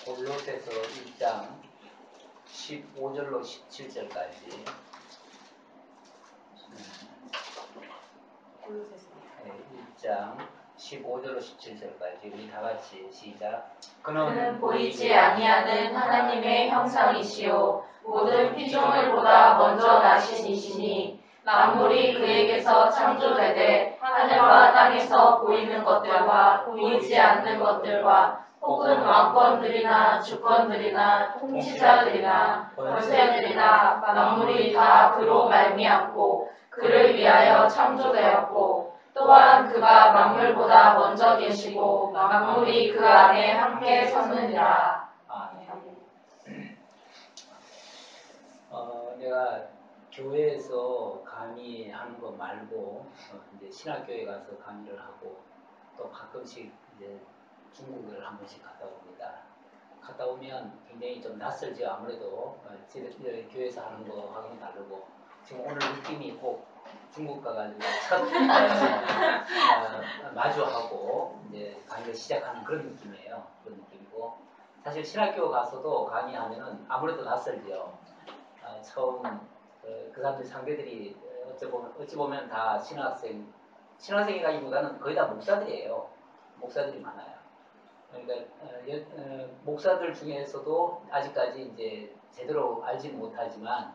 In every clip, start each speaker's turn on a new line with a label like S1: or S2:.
S1: 골로새서 1장 15절로 17절까지.
S2: 골로새서
S1: 1장 15절로 17절까지 우리 다 같이 시작.
S3: 그는 보이지 아니하는 하나님의 형상이시요 모든 피조물보다 먼저 나신 이시니 만물이 그에게서 창조되되 하늘과 땅에서 보이는 것들과 보이지 않는 것들과 혹은 왕권들이나 주권들이나 통치자들이나 권세들이나 만물이 다 그로 말미암고 그를 위하여 창조되었고 또한 그가 만물보다 먼저 계시고 만물이 그 안에 함께 섰느니라.
S1: 내가 교회에서 강의하는 거 말고 이제 신학교에 가서 강의를 하고 또 가끔씩 이제 중국을 한 번씩 갔다 옵니다. 갔다 오면 굉장히 좀 낯설죠. 아무래도 집에 교회에서 하는 거하고는 다르고 지금 오늘 느낌이 꼭 중국 가가지고 첫 마주하고 이제 강의를 시작하는 그런 느낌이에요. 그런 느낌이고 사실 신학교 가서도 강의하면은 아무래도 낯설죠. 처음 그 사람들 상대들이 어찌 보면 다 신학생이라기보다는 거의 다 목사들이에요. 목사들이 많아요. 그러니까 목사들 중에서도 아직까지 이제 제대로 알지는 못하지만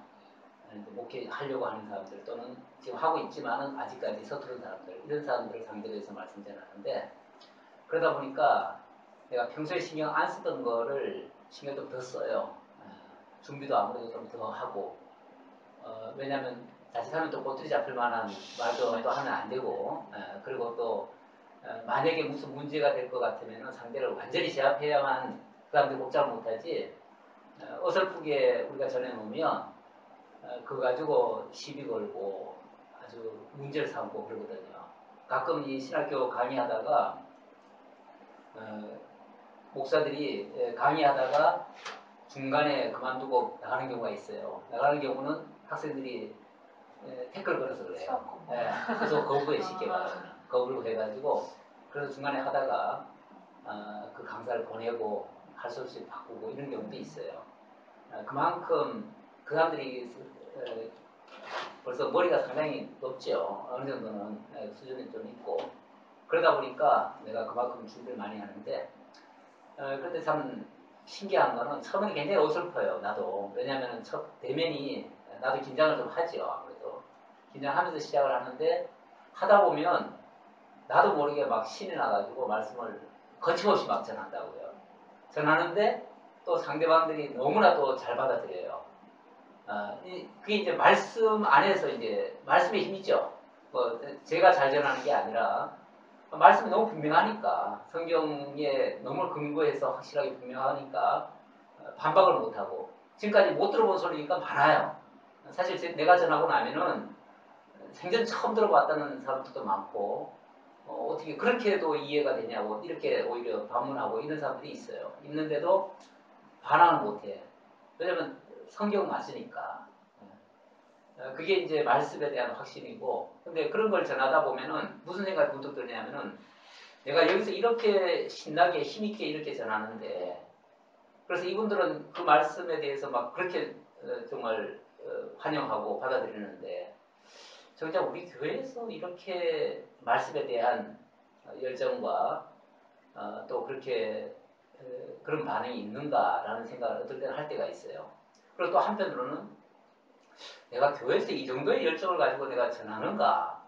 S1: 목회하려고 하는 사람들 또는 지금 하고 있지만은 아직까지 서투른 사람들 이런 사람들을 상대로 해서 말씀 전하는데 그러다 보니까 내가 평소에 신경 안 쓰던 거를 신경 좀 더 써요. 준비도 아무래도 좀 더 하고 왜냐하면 자칫하면 또 꼬투리 잡힐 만한 말도 또 하면 안 되고 그리고 또 만약에 무슨 문제가 될 것 같으면 상대를 완전히 제압해야만 그 사람들이 복잡 못하지 어설프게 우리가 전해놓으면 그거 가지고 시비 걸고 아주 문제를 삼고 그러거든요. 가끔 이 신학교 강의하다가 목사들이 강의하다가 중간에 그만두고 나가는 경우가 있어요. 나가는 경우는 학생들이 태클 걸어서 그래요. 그래서 거부에 쉽게 말하면 거부를 해가지고 그래서 중간에 하다가 그 강사를 보내고 할 수 없이 바꾸고 이런 경우도 있어요. 그만큼 그 사람들이 벌써 머리가 상당히 높죠. 어느 정도는 수준이 좀 있고 그러다 보니까 내가 그만큼 준비를 많이 하는데 그런데 참 신기한 거는 처음에는 굉장히 어설퍼요. 나도. 왜냐하면 첫 대면이 나도 긴장을 좀 하죠. 아무래도 긴장하면서 시작을 하는데 하다 보면 나도 모르게 막 신이 나가지고 말씀을 거침없이 막 전한다고요. 전하는데 또 상대방들이 너무나 또 잘 받아들여요. 그게 이제 말씀 안에서 이제 말씀의 힘이죠. 뭐 제가 잘 전하는 게 아니라 말씀이 너무 분명하니까 성경에 너무 근거해서 확실하게 분명하니까 반박을 못하고 지금까지 못 들어본 소리니까 많아요. 사실 내가 전하고 나면은 생전 처음 들어봤다는 사람들도 많고 어떻게 그렇게도 이해가 되냐고 이렇게 오히려 반문하고 이런 사람들이 있어요. 있는데도 반항을 못해. 왜냐면 성경 맞으니까. 그게 이제 말씀에 대한 확신이고 근데 그런 걸 전하다 보면은 무슨 생각이 문득 드냐면은 내가 여기서 이렇게 신나게 힘있게 이렇게 전하는데 그래서 이분들은 그 말씀에 대해서 막 그렇게 정말 환영하고 받아들이는데 정작 우리 교회에서 이렇게 말씀에 대한 열정과 또 그렇게 그런 반응이 있는가라는 생각을 어떨 때는 할 때가 있어요. 그리고 또 한편으로는 내가 교회에서 이 정도의 열정을 가지고 내가 전하는가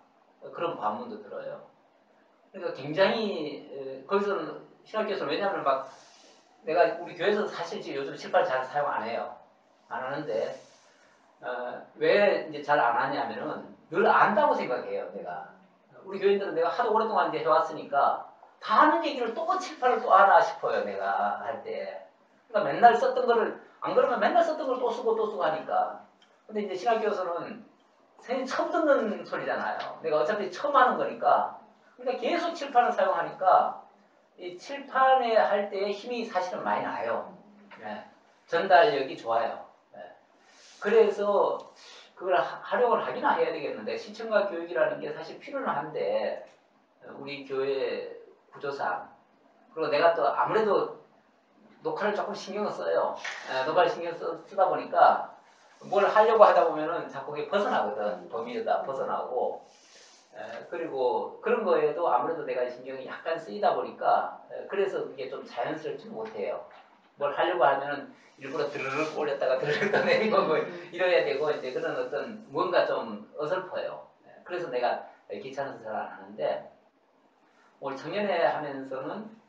S1: 그런 반문도 들어요. 그러니까 굉장히 거기서는 신학교에서는 왜냐하면 막 내가 우리 교회에서 사실 지금 요즘 칠판 잘 사용 안 해요. 안 하는데 왜 이제 잘 안 하냐면은 늘 안다고 생각해요. 내가 우리 교인들은 내가 하도 오랫동안 이제 해왔으니까 다 아는 얘기를 또 칠판을 또 하나 싶어요. 내가 할 때. 그러니까 맨날 썼던 거를 안 그러면 맨날 썼던 걸 또 쓰고 또 쓰고 하니까. 근데 이제 신학교에서는 선생님 처음 듣는 소리잖아요. 내가 어차피 처음 하는 거니까. 그러니까 계속 칠판을 사용하니까 이 칠판에 할 때의 힘이 사실은 많이 나요. 네. 전달력이 좋아요. 네. 그래서 그걸 활용을 하기나 해야 되겠는데 시청각 교육이라는 게 사실 필요는 한데 우리 교회 구조상 그리고 내가 또 아무래도 녹화를 조금 신경을 써요. 녹화를 쓰다 보니까 뭘 하려고 하다 보면은 자꾸 그게 벗어나거든. 범위에다 벗어나고. 그리고 그런 거에도 아무래도 내가 신경이 약간 쓰이다 보니까 그래서 그게 좀 자연스럽지 못해요. 뭘 하려고 하면은 일부러 드르륵 올렸다가 드르륵 떠내리고 뭐 이래야 되고 이제 그런 어떤 뭔가 좀 어설퍼요. 그래서 내가 귀찮아서 잘 안 하는데 올 작년에 하면서는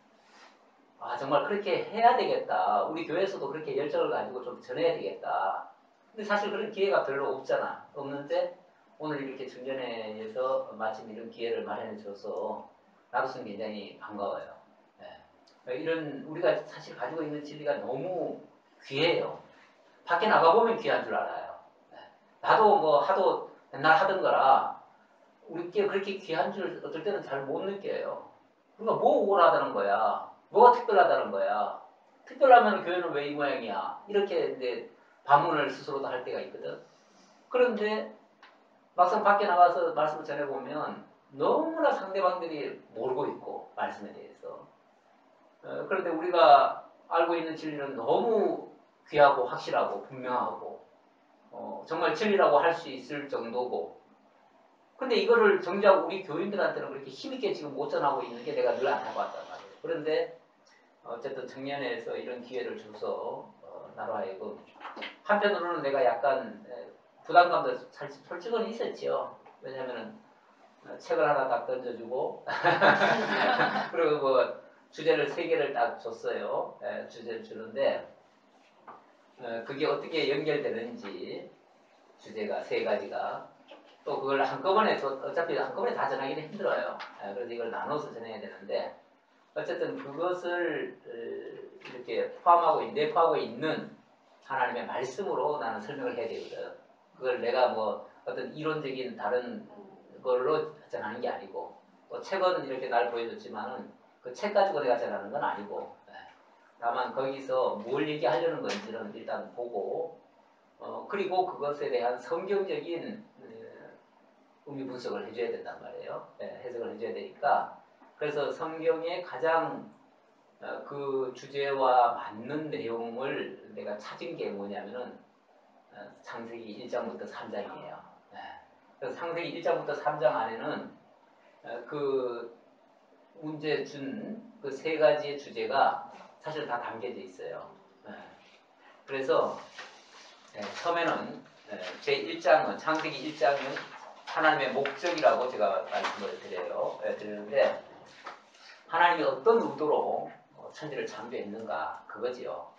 S1: 정말 그렇게 해야 되겠다. 우리 교회에서도 그렇게 열정을 가지고 좀 전해야 되겠다. 근데 사실 그런 기회가 별로 없잖아. 없는데 오늘 이렇게 중전회에서 마침 이런 기회를 마련해 줘서 나로서는 굉장히 반가워요. 이런 우리가 사실 가지고 있는 진리가 너무 귀해요. 밖에 나가보면 귀한 줄 알아요. 나도 뭐 하도 맨날 하던 거라 우리께 그렇게 귀한 줄 어떨 때는 잘 못 느껴요. 우리가 뭐 우월하다는 거야. 뭐가 특별하다는 거야. 특별하면 교회는 왜 이 모양이야. 이렇게 이제 반문을 스스로도 할 때가 있거든. 그런데 막상 밖에 나가서 말씀을 전해보면 너무나 상대방들이 모르고 있고 말씀에 대해서 그런데 우리가 알고 있는 진리는 너무 귀하고 확실하고 분명하고 정말 진리라고 할 수 있을 정도고 근데 이거를 정작 우리 교인들한테는 그렇게 힘있게 지금 못 전하고 있는 게 내가 늘 안타까웠단 말이에요. 그런데 어쨌든 청년회에서 이런 기회를 줘서 나로 하여금 한편으로는 내가 약간 부담감도 솔직은 있었지요. 왜냐하면 책을 하나 딱 던져주고 그리고 뭐 주제를 3개를 딱 줬어요. 주제를 주는데 그게 어떻게 연결되는지 주제가 3가지가 또 그걸 한꺼번에 어차피 한꺼번에 다 전하기는 힘들어요. 그래서 이걸 나눠서 전해야 되는데 어쨌든 그것을 이렇게 내포하고 있는 하나님의 말씀으로 나는 설명을 해야 되거든. 그걸 내가 뭐 어떤 이론적인 다른 걸로 전하는 게 아니고 또 책은 이렇게 날 보여줬지만은 그 책 가지고 내가 전하는 건 아니고 다만 거기서 뭘 얘기하려는 건지는 일단 보고 그리고 그것에 대한 성경적인 의미 분석을 해줘야 된단 말이에요. 해석을 해줘야 되니까 그래서 성경의 가장 그 주제와 맞는 내용을 내가 찾은 게 뭐냐면은 창세기 1장부터 3장이에요. 그래서 창세기 1장부터 3장 안에는 그 문제 준 그 3가지의 주제가 사실 다 담겨져 있어요. 그래서 처음에는 제1장은 창세기 1장은 하나님의 목적이라고 제가 말씀을 드리는데 하나님이 어떤 의도로 천지를 창조했는가 그거지요.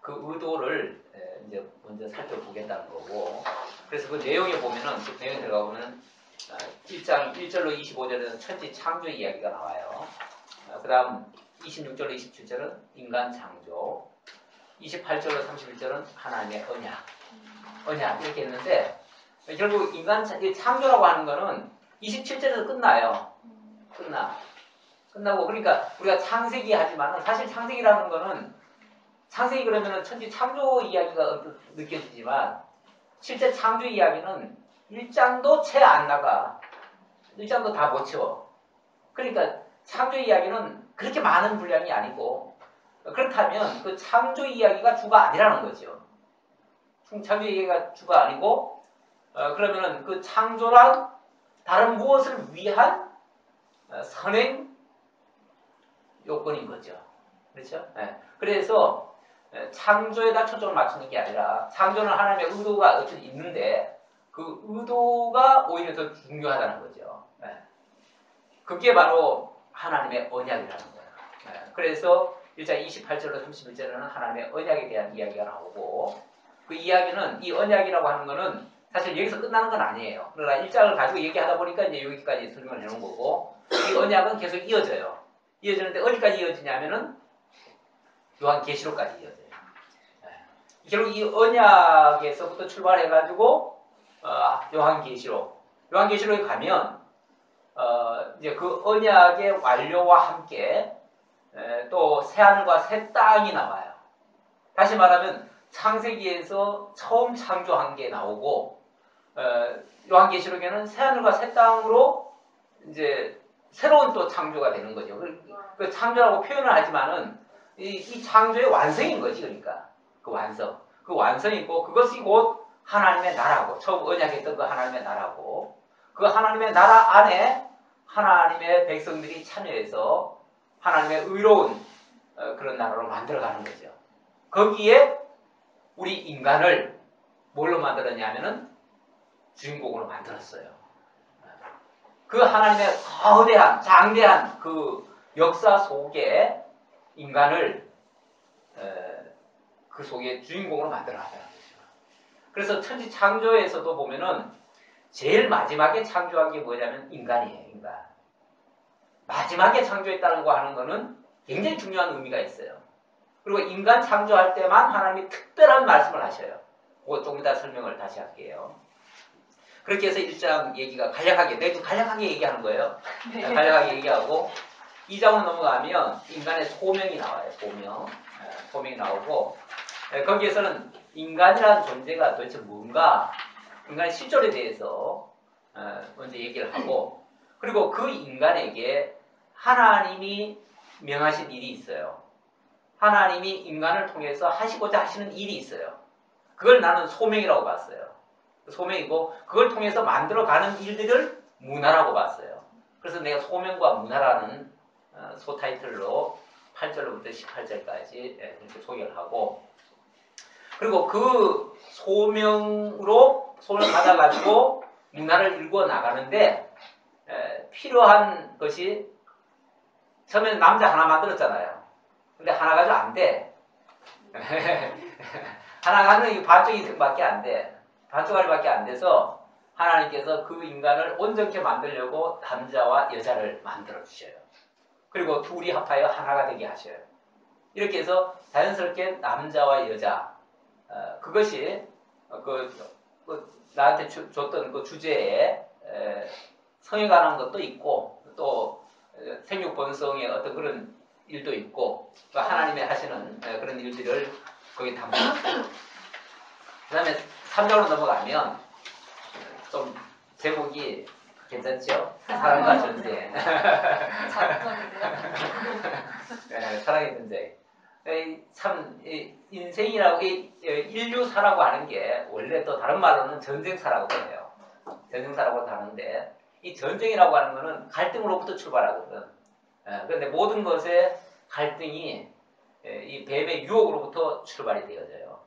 S1: 그 의도를 이제 먼저 살펴보겠다는 거고 그래서 그 내용에 보면은 그 내용에 들어가 보면 1장 1절로 25절에는 천지 창조 이야기가 나와요. 그 다음 26절로 27절은 인간 창조 28절로 31절은 하나님의 언약 이렇게 했는데 결국 인간 창조라고 하는 거는 27절에서 끝나요. 끝나고 그러니까 우리가 창세기 하지만 사실 창세기라는 거는 창세기 그러면은 천지 창조 이야기가 느껴지지만 실제 창조 이야기는 1장도 채 안 나가. 1장도 다 못 채워. 그러니까 창조 이야기는 그렇게 많은 분량이 아니고 그렇다면 그 창조 이야기가 주가 아니라는 거죠. 창조 이야기가 주가 아니고 그러면은 그 창조란 다른 무엇을 위한 선행 요건인 거죠. 그렇죠? 그래서 창조에다 초점을 맞추는 게 아니라 창조는 하나님의 의도가 어쨌든 있는데 그 의도가 오히려 더 중요하다는 거죠. 그게 바로 하나님의 언약이라는 거예요. 그래서 1장 28절로 31절에는 하나님의 언약에 대한 이야기가 나오고 그 이야기는 이 언약이라고 하는 거는 사실 여기서 끝나는 건 아니에요. 그러나 1장을 가지고 얘기하다 보니까 이제 여기까지 설명을 해놓은 거고 이 언약은 계속 이어져요. 이어지는데 어디까지 이어지냐면은 요한계시록까지 이어져요. 결국 이 언약에서부터 출발해가지고 요한계시록에 가면 이제 그 언약의 완료와 함께 또 새하늘과 새 땅이 나와요. 다시 말하면 창세기에서 처음 창조한 게 나오고 요한계시록에는 새하늘과 새 땅으로 이제 새로운 또 창조가 되는 거죠. 그 창조라고 표현을 하지만은 이 창조의 완성인 거지. 그러니까 그 완성. 그 완성이고 그것이 곧 하나님의 나라고, 처음 언약했던 그 하나님의 나라고, 그 하나님의 나라 안에 하나님의 백성들이 참여해서 하나님의 의로운 그런 나라로 만들어가는 거죠. 거기에 우리 인간을 뭘로 만들었냐면은 주인공으로 만들었어요. 그 하나님의 거대한 장대한 그 역사 속에 인간을 그 속에 주인공으로 만들어놨다는 거죠. 그래서 천지 창조에서도 보면은 제일 마지막에 창조한 게 뭐냐면 인간이에요. 인간. 마지막에 창조했다는 거 하는 거는 굉장히 중요한 의미가 있어요. 그리고 인간 창조할 때만 하나님이 특별한 말씀을 하셔요. 그거 조금 이따 설명을 다시 할게요. 그렇게 해서 1장 얘기가 간략하게, 내가 간략하게 얘기하는 거예요. 네. 간략하게 얘기하고 2장으로 넘어가면 인간의 소명이 나와요. 소명이 나오고, 거기에서는 인간이라는 존재가 도대체 뭔가, 인간의 실존에 대해서 먼저 얘기를 하고, 그리고 그 인간에게 하나님이 명하신 일이 있어요. 하나님이 인간을 통해서 하시고자 하시는 일이 있어요. 그걸 나는 소명이라고 봤어요. 소명이고, 그걸 통해서 만들어가는 일들을 문화라고 봤어요. 그래서 내가 소명과 문화라는 소타이틀로 8절로부터 18절까지 이렇게 소개를 하고, 그리고 그 소명으로 소명을 받아가지고 문화를 일구어 나가는데 필요한 것이, 처음에는 남자 하나 만들었잖아요. 근데 하나 가지고 안 돼. 하나 가지고 반쪽이밖에 안 돼. 반쪽알이밖에 안 돼서 하나님께서 그 인간을 온전케 만들려고 남자와 여자를 만들어 주셔요. 그리고 둘이 합하여 하나가 되게 하셔요. 이렇게 해서 자연스럽게 남자와 여자, 그것이 나한테 줬던 그 주제에 성에 관한 것도 있고, 또 생육 번성의 어떤 그런 일도 있고, 하나님이 하시는 그런 일들을 거기 담았어요. 그 다음에 3장으로 넘어가면 좀 제목이 괜찮죠? 사랑과 전쟁. 네, 사랑의 전쟁. 참 인생이라고, 인류사라고 하는 게 원래 또 다른 말로는 전쟁사라고 해요. 전쟁사라고 하는데, 이 전쟁이라고 하는 거는 갈등으로부터 출발하거든. 그런데 모든 것의 갈등이 이 뱀의 유혹으로부터 출발이 되어져요.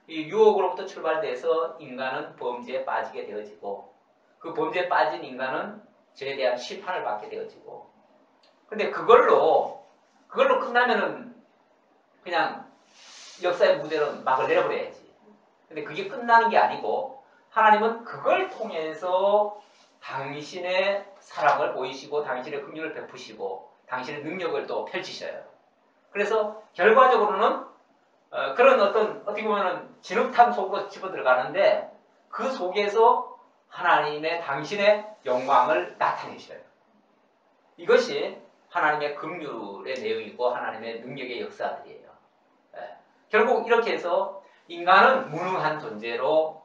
S1: 이 유혹으로부터 출발돼서 인간은 범죄에 빠지게 되어지고, 그 범죄에 빠진 인간은 죄에 대한 심판을 받게 되어지고, 근데 그걸로 끝나면은 그냥 역사의 무대로 막을 내려버려야지. 근데 그게 끝나는 게 아니고, 하나님은 그걸 통해서 당신의 사랑을 보이시고, 당신의 긍휼을 베푸시고, 당신의 능력을 또 펼치셔요. 그래서 결과적으로는 그런 어떻게 보면은 진흙탕 속으로 집어 들어가는데, 그 속에서 하나님의 당신의 영광을 나타내셔요. 이것이 하나님의 긍휼의 내용이고 하나님의 능력의 역사들이에요. 결국 이렇게 해서 인간은 무능한 존재로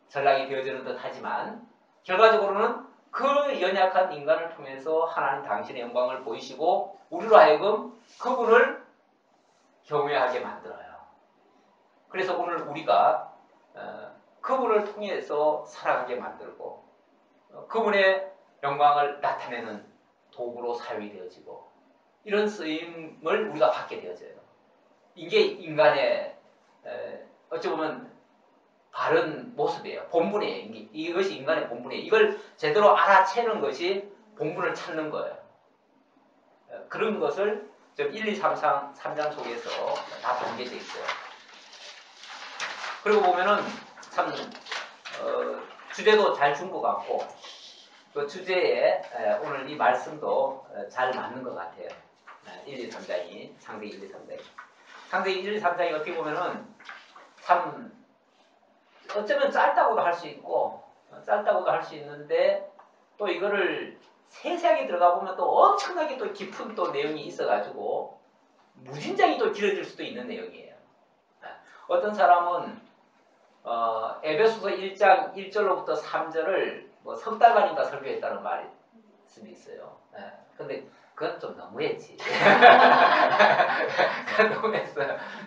S1: 전락이 되어지는 듯 하지만, 결과적으로는 그 연약한 인간을 통해서 하나님 당신의 영광을 보이시고, 우리로 하여금 그분을 경외하게 만들어요. 그래서 오늘 우리가 그분을 통해서 살아가게 만들고, 그분의 영광을 나타내는 도구로 사용이 되어지고, 이런 쓰임을 우리가 받게 되어져요. 이게 인간의 어찌 보면 바른 모습이에요. 본분이에요. 이것이 인간의 본분이에요. 이걸 제대로 알아채는 것이 본분을 찾는 거예요. 그런 것을 1, 2, 3장 속에서 다 담겨져 있어요. 그리고 보면은 참 주제도 잘 준 것 같고, 그 주제에 오늘 이 말씀도 잘 맞는 것 같아요. 1, 2, 3장이, 창세기 1, 2, 3장이. 창세기 1, 2, 3장이 어떻게 보면은 참 어쩌면 짧다고도 할 수 있고, 짧다고도 할 수 있는데, 또 이거를 세세하게 들어가 보면 또 엄청나게 또 깊은 또 내용이 있어가지고 무진장이 또 길어질 수도 있는 내용이에요. 어떤 사람은 에베소서 1장 1절로부터 3절을 뭐 석 달간인가 설교했다는 말씀이 있어요. 근데 그건 좀 너무했지. 너무했어.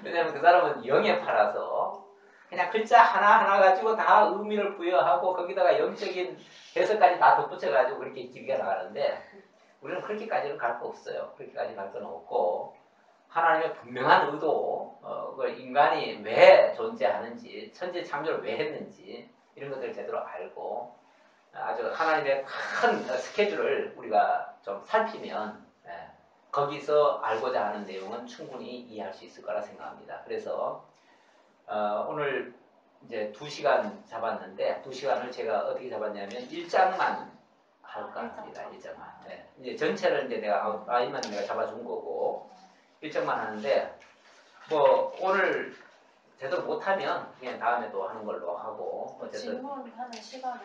S1: 왜냐면 그 사람은 영에 팔아서 그냥 글자 하나하나 가지고 다 의미를 부여하고 거기다가 영적인 해석까지 다 덧붙여가지고 그렇게 길게 나가는데 우리는 그렇게까지는 갈 거 없어요. 그렇게까지 갈 건 없고 하나님의 분명한 의도, 그 인간이 왜 존재하는지, 천지 창조를 왜 했는지 이런 것들을 제대로 알고 아주 하나님의 큰 스케줄을 우리가 좀 살피면 거기서 알고자 하는 내용은 충분히 이해할 수 있을 거라 생각합니다. 그래서 오늘 이제 2시간 잡았는데 2시간을 제가 어떻게 잡았냐면 1장만 할까 합니다. 1장만. 네. 이제 전체를 이제 내가 아이만 내가 잡아준 거고 1장만 하는데 뭐 오늘 제대로 못하면 그냥 다음에 또 하는 걸로 하고 어쨌든
S3: 질문하는 시간을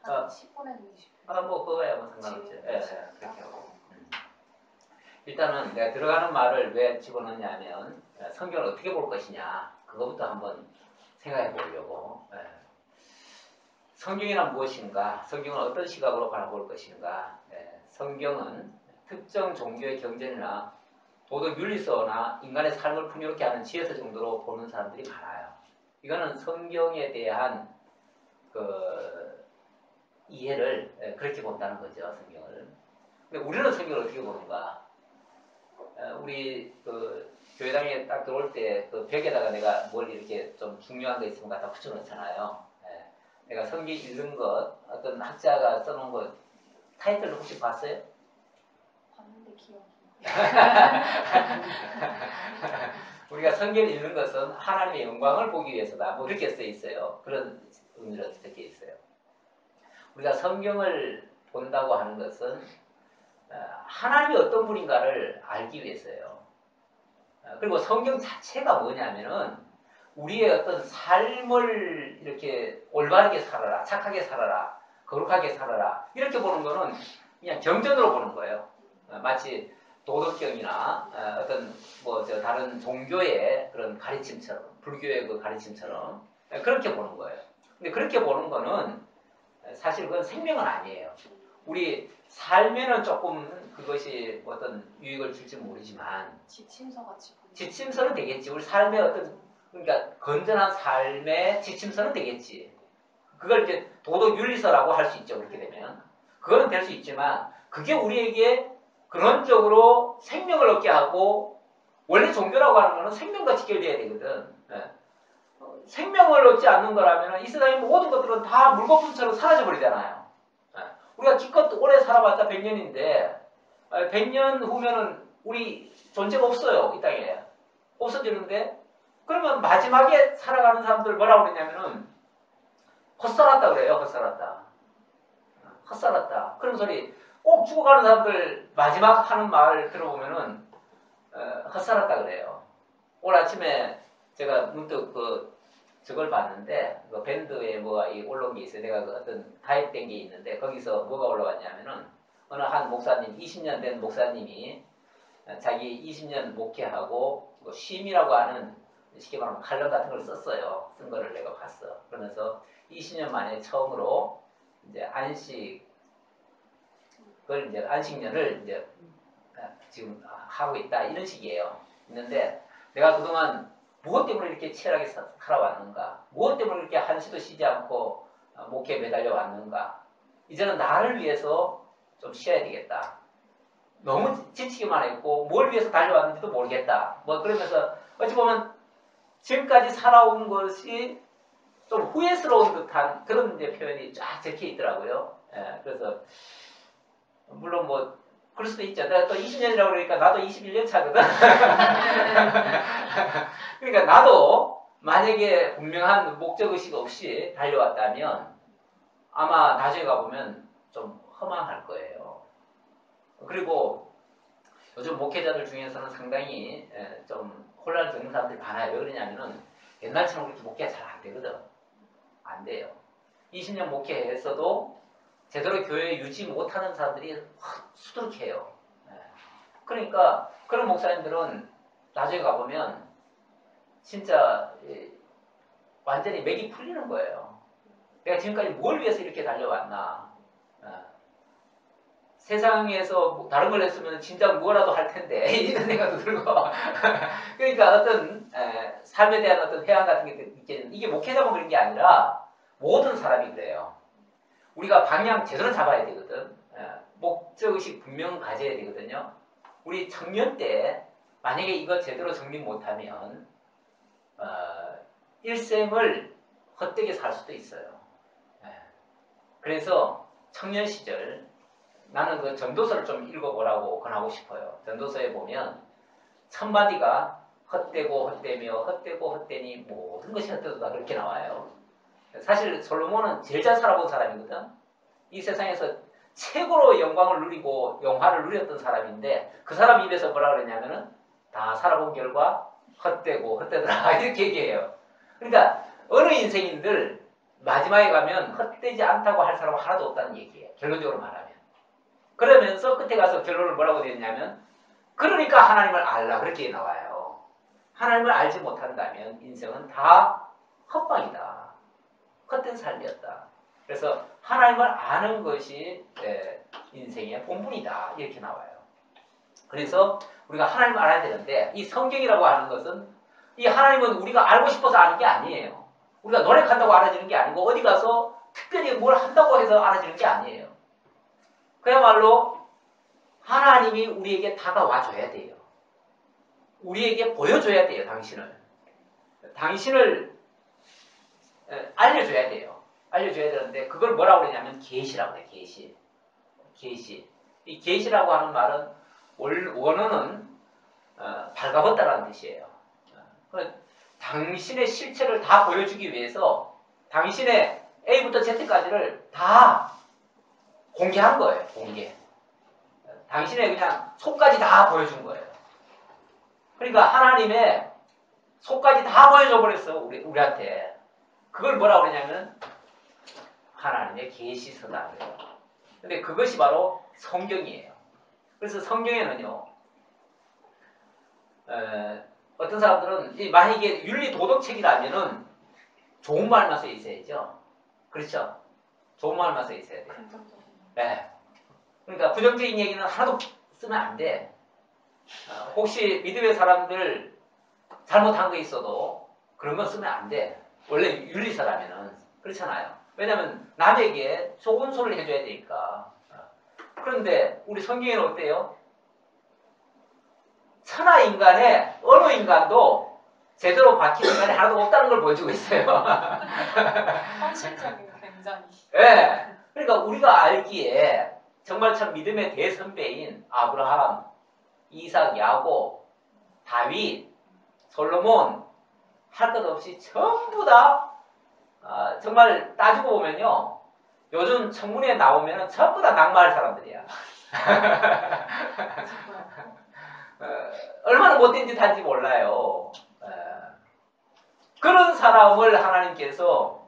S3: 한 10분에서 20분.
S1: 뭐 그거야 뭐 상관없죠. 예, 그렇게 하고. 일단은 내가 들어가는 말을 왜 집어넣냐면 성경을 어떻게 볼 것이냐 그거부터 한번 생각해 보려고. 성경이란 무엇인가? 성경은 어떤 시각으로 바라볼 것인가? 성경은 특정 종교의 경전이나 도덕 윤리서나 인간의 삶을 풍요롭게 하는 지혜서 정도로 보는 사람들이 많아요. 이거는 성경에 대한 그 이해를 그렇게 본다는 거죠, 성경을. 근데 우리는 성경을 어떻게 보는가? 우리 그 교회당에 딱 들어올 때 그 벽에다가 내가 뭘 이렇게 좀 중요한 거 있으면 갖다 붙여놓잖아요. 내가 성경 읽은 것, 어떤 학자가 써놓은 것 타이틀을 혹시 봤어요?
S3: 봤는데 기억이.
S1: 우리가 성경을 읽는 것은 하나님의 영광을 보기 위해서다. 뭐 이렇게 써 있어요. 그런 의미로 적혀 있어요. 우리가 성경을 본다고 하는 것은 하나님이 어떤 분인가를 알기 위해서예요. 그리고 성경 자체가 뭐냐면은 우리의 어떤 삶을 이렇게 올바르게 살아라, 착하게 살아라, 거룩하게 살아라 이렇게 보는 거는 그냥 경전으로 보는 거예요. 마치 도덕경이나 어떤 뭐 저 다른 종교의 그런 가르침처럼, 불교의 그 가르침처럼 그렇게 보는 거예요. 근데 그렇게 보는 거는 사실 그건 생명은 아니에요. 우리 삶에는 조금 그것이 어떤 유익을 줄지 모르지만
S3: 지침서 같이
S1: 지침서는 되겠지. 우리 삶의 어떤 그러니까 건전한 삶의 지침서는 되겠지. 그걸 이제 도덕 윤리서라고 할 수 있죠. 그렇게 되면 그거는 될 수 있지만 그게 우리에게 근원적으로 생명을 얻게 하고 원래 종교라고 하는 거는 생명과 직결돼야 되거든. 생명을 얻지 않는 거라면 이 세상의 모든 것들은 다 물거품처럼 사라져 버리잖아요. 우리가 기껏 오래 살아봤자 100년인데 100년 후면은 우리 존재가 없어요. 이 땅에 없어지는데 그러면 마지막에 살아가는 사람들 뭐라고 그러냐면은 헛살았다 그래요. 헛살았다. 헛살았다. 그런 소리 꼭 죽어가는 사람들 마지막 하는 말 들어보면은 헛살았다 그래요. 오늘 아침에 제가 문득 저걸 봤는데 그 밴드에 뭐가 올라온 게 있어요. 내가 그 어떤 가입된 게 있는데 거기서 뭐가 올라왔냐면은 어느 한 목사님 20년 된 목사님이 자기 20년 목회하고 뭐 쉼이라고 하는 쉽게 말하면 칼럼 같은 걸 썼어요. 쓴 거를 내가 봤어. 그러면서 20년 만에 처음으로 이제 안식년을 이제 지금 하고 있다 이런 식이에요. 있는데 내가 그동안 무엇 때문에 이렇게 치열하게 살아왔는가? 무엇 때문에 이렇게 한시도 쉬지 않고 목회에 매달려 왔는가? 이제는 나를 위해서 좀 쉬어야 되겠다. 너무 지치기만 했고 뭘 위해서 달려왔는지도 모르겠다. 뭐 그러면서 어찌 보면 지금까지 살아온 것이 좀 후회스러운 듯한 그런 이제 표현이 쫙 적혀 있더라고요. 그래서 물론 뭐 그럴 수도 있죠. 내가 또 20년이라고 그러니까 나도 21년 차거든. 그러니까 나도 만약에 분명한 목적의식 없이 달려왔다면 아마 나중에 가보면 좀 허망할 거예요. 그리고 요즘 목회자들 중에서는 상당히 좀 혼란을 겪는 사람들이 많아요. 왜 그러냐면은 옛날처럼 그렇게 목회가 잘 안 되거든. 안 돼요. 20년 목회했어도 제대로 교회 유지 못하는 사람들이 수두룩해요. 그러니까 그런 목사님들은 나중에 가보면 진짜 완전히 맥이 풀리는 거예요. 내가 지금까지 뭘 위해서 이렇게 달려왔나. 세상에서 다른 걸 했으면 진짜 뭐라도 할 텐데 이런 생각도 들고 그러니까 어떤 삶에 대한 어떤 회한 같은 게 있겠는 이게 목회자만 그런 게 아니라 모든 사람이 그래요. 우리가 방향 제대로 잡아야 되거든. 목적의식 분명 가져야 되거든요. 우리 청년 때 만약에 이거 제대로 정리 못하면 일생을 헛되게 살 수도 있어요. 그래서 청년 시절 나는 그 전도서를 좀 읽어보라고 권하고 싶어요. 전도서에 보면 첫마디가 헛되고 헛되며 헛되고 헛되니 모든 것이 헛되다 그렇게 나와요. 사실 솔로몬은 제일 잘 살아본 사람이거든. 이 세상에서 최고로 영광을 누리고 영화를 누렸던 사람인데 그 사람 입에서 뭐라 그랬냐면은 다 살아본 결과 헛되고 헛되더라 이렇게 얘기해요. 그러니까 어느 인생인들 마지막에 가면 헛되지 않다고 할 사람은 하나도 없다는 얘기예요. 결론적으로 말하면. 그러면서 끝에 가서 결론을 뭐라고 되었냐면 그러니까 하나님을 알라 그렇게 나와요. 하나님을 알지 못한다면 인생은 다 헛방이다. 헛된 삶이었다. 그래서 하나님을 아는 것이 인생의 본분이다 이렇게 나와요. 그래서 우리가 하나님을 알아야 되는데 이 성경이라고 하는 것은 이 하나님은 우리가 알고 싶어서 아는 게 아니에요. 우리가 노력한다고 알아지는 게 아니고 어디 가서 특별히 뭘 한다고 해서 알아지는 게 아니에요. 그야말로 하나님이 우리에게 다가와줘야 돼요. 우리에게 보여줘야 돼요. 당신을 알려줘야 돼요. 알려줘야 되는데 그걸 뭐라고 그러냐면 계시라고 해요. 계시. 이 계시라고 하는 말은 원어는 발가벗다라는 뜻이에요. 당신의 실체를 다 보여주기 위해서 당신의 A부터 Z까지를 다 공개한 거예요. 공개. 당신의 그냥 속까지 다 보여준 거예요. 그러니까 하나님의 속까지 다 보여줘 버렸어. 우리한테. 그걸 뭐라고 그러냐면 하나님의 계시서다 그래요. 근데 그것이 바로 성경이에요. 그래서 성경에는요. 어떤 사람들은 만약에 윤리 도덕책이라면은 좋은 말만 써 있어야죠. 그렇죠? 좋은 말만 써 있어야 돼요. 네. 그러니까 부정적인 얘기는 하나도 쓰면 안 돼. 혹시 믿음의 사람들 잘못한 거 있어도 그런 건 쓰면 안 돼. 원래 윤리사라면은 그렇잖아요. 왜냐하면 남에게 좋은 소리를 해줘야 되니까. 그런데 우리 성경에는 어때요? 천하 인간의 어느 인간도 제대로 박힌 인간이 하나도 없다는 걸 보여주고 있어요.
S3: 현실적인 굉장히.
S1: 네. 그러니까 우리가 알기에 정말 참 믿음의 대선배인 아브라함, 이삭, 야곱, 다윗, 솔로몬 할 것 없이 전부 다 정말 따지고 보면요. 요즘 청문회에 나오면 전부 다 낙마할 사람들이야. 얼마나 못된 짓 한지 몰라요. 그런 사람을 하나님께서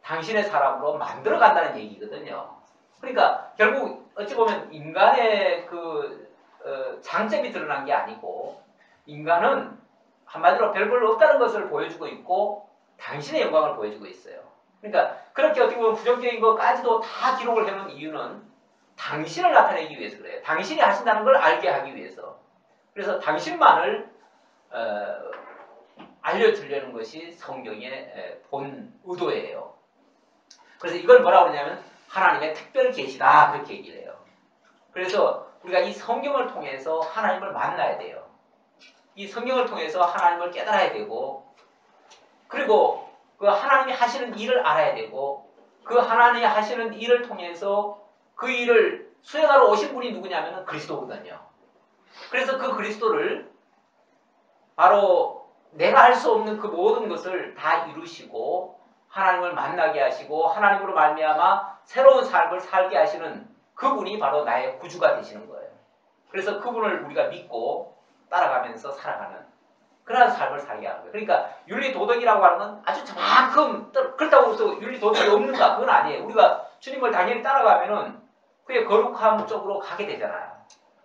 S1: 당신의 사람으로 만들어 간다는 얘기거든요. 그러니까 결국 어찌 보면 인간의 그 장점이 드러난 게 아니고 인간은 한마디로 별걸로 없다는 것을 보여주고 있고 당신의 영광을 보여주고 있어요. 그러니까 그렇게 어떻게 보면 부정적인 것까지도 다 기록을 해놓은 이유는 당신을 나타내기 위해서 그래요. 당신이 하신다는 걸 알게 하기 위해서. 그래서 당신만을 알려주려는 것이 성경의 본 의도예요. 그래서 이걸 뭐라고 그러냐면 하나님의 특별 계시다 그렇게 얘기를 해요. 그래서 우리가 이 성경을 통해서 하나님을 만나야 돼요. 이 성경을 통해서 하나님을 깨달아야 되고 그리고 그 하나님이 하시는 일을 알아야 되고 그 하나님이 하시는 일을 통해서 그 일을 수행하러 오신 분이 누구냐면 그리스도거든요. 그래서 그 그리스도를 바로 내가 할 수 없는 그 모든 것을 다 이루시고 하나님을 만나게 하시고 하나님으로 말미암아 새로운 삶을 살게 하시는 그분이 바로 나의 구주가 되시는 거예요. 그래서 그분을 우리가 믿고 따라가면서 살아가는 그런 삶을 살게 하는 거예요. 그러니까 윤리도덕이라고 하는 건 아주 저만큼 그렇다고 해서 윤리도덕이 없는가? 그건 아니에요. 우리가 주님을 당연히 따라가면은 그의 거룩함 쪽으로 가게 되잖아요.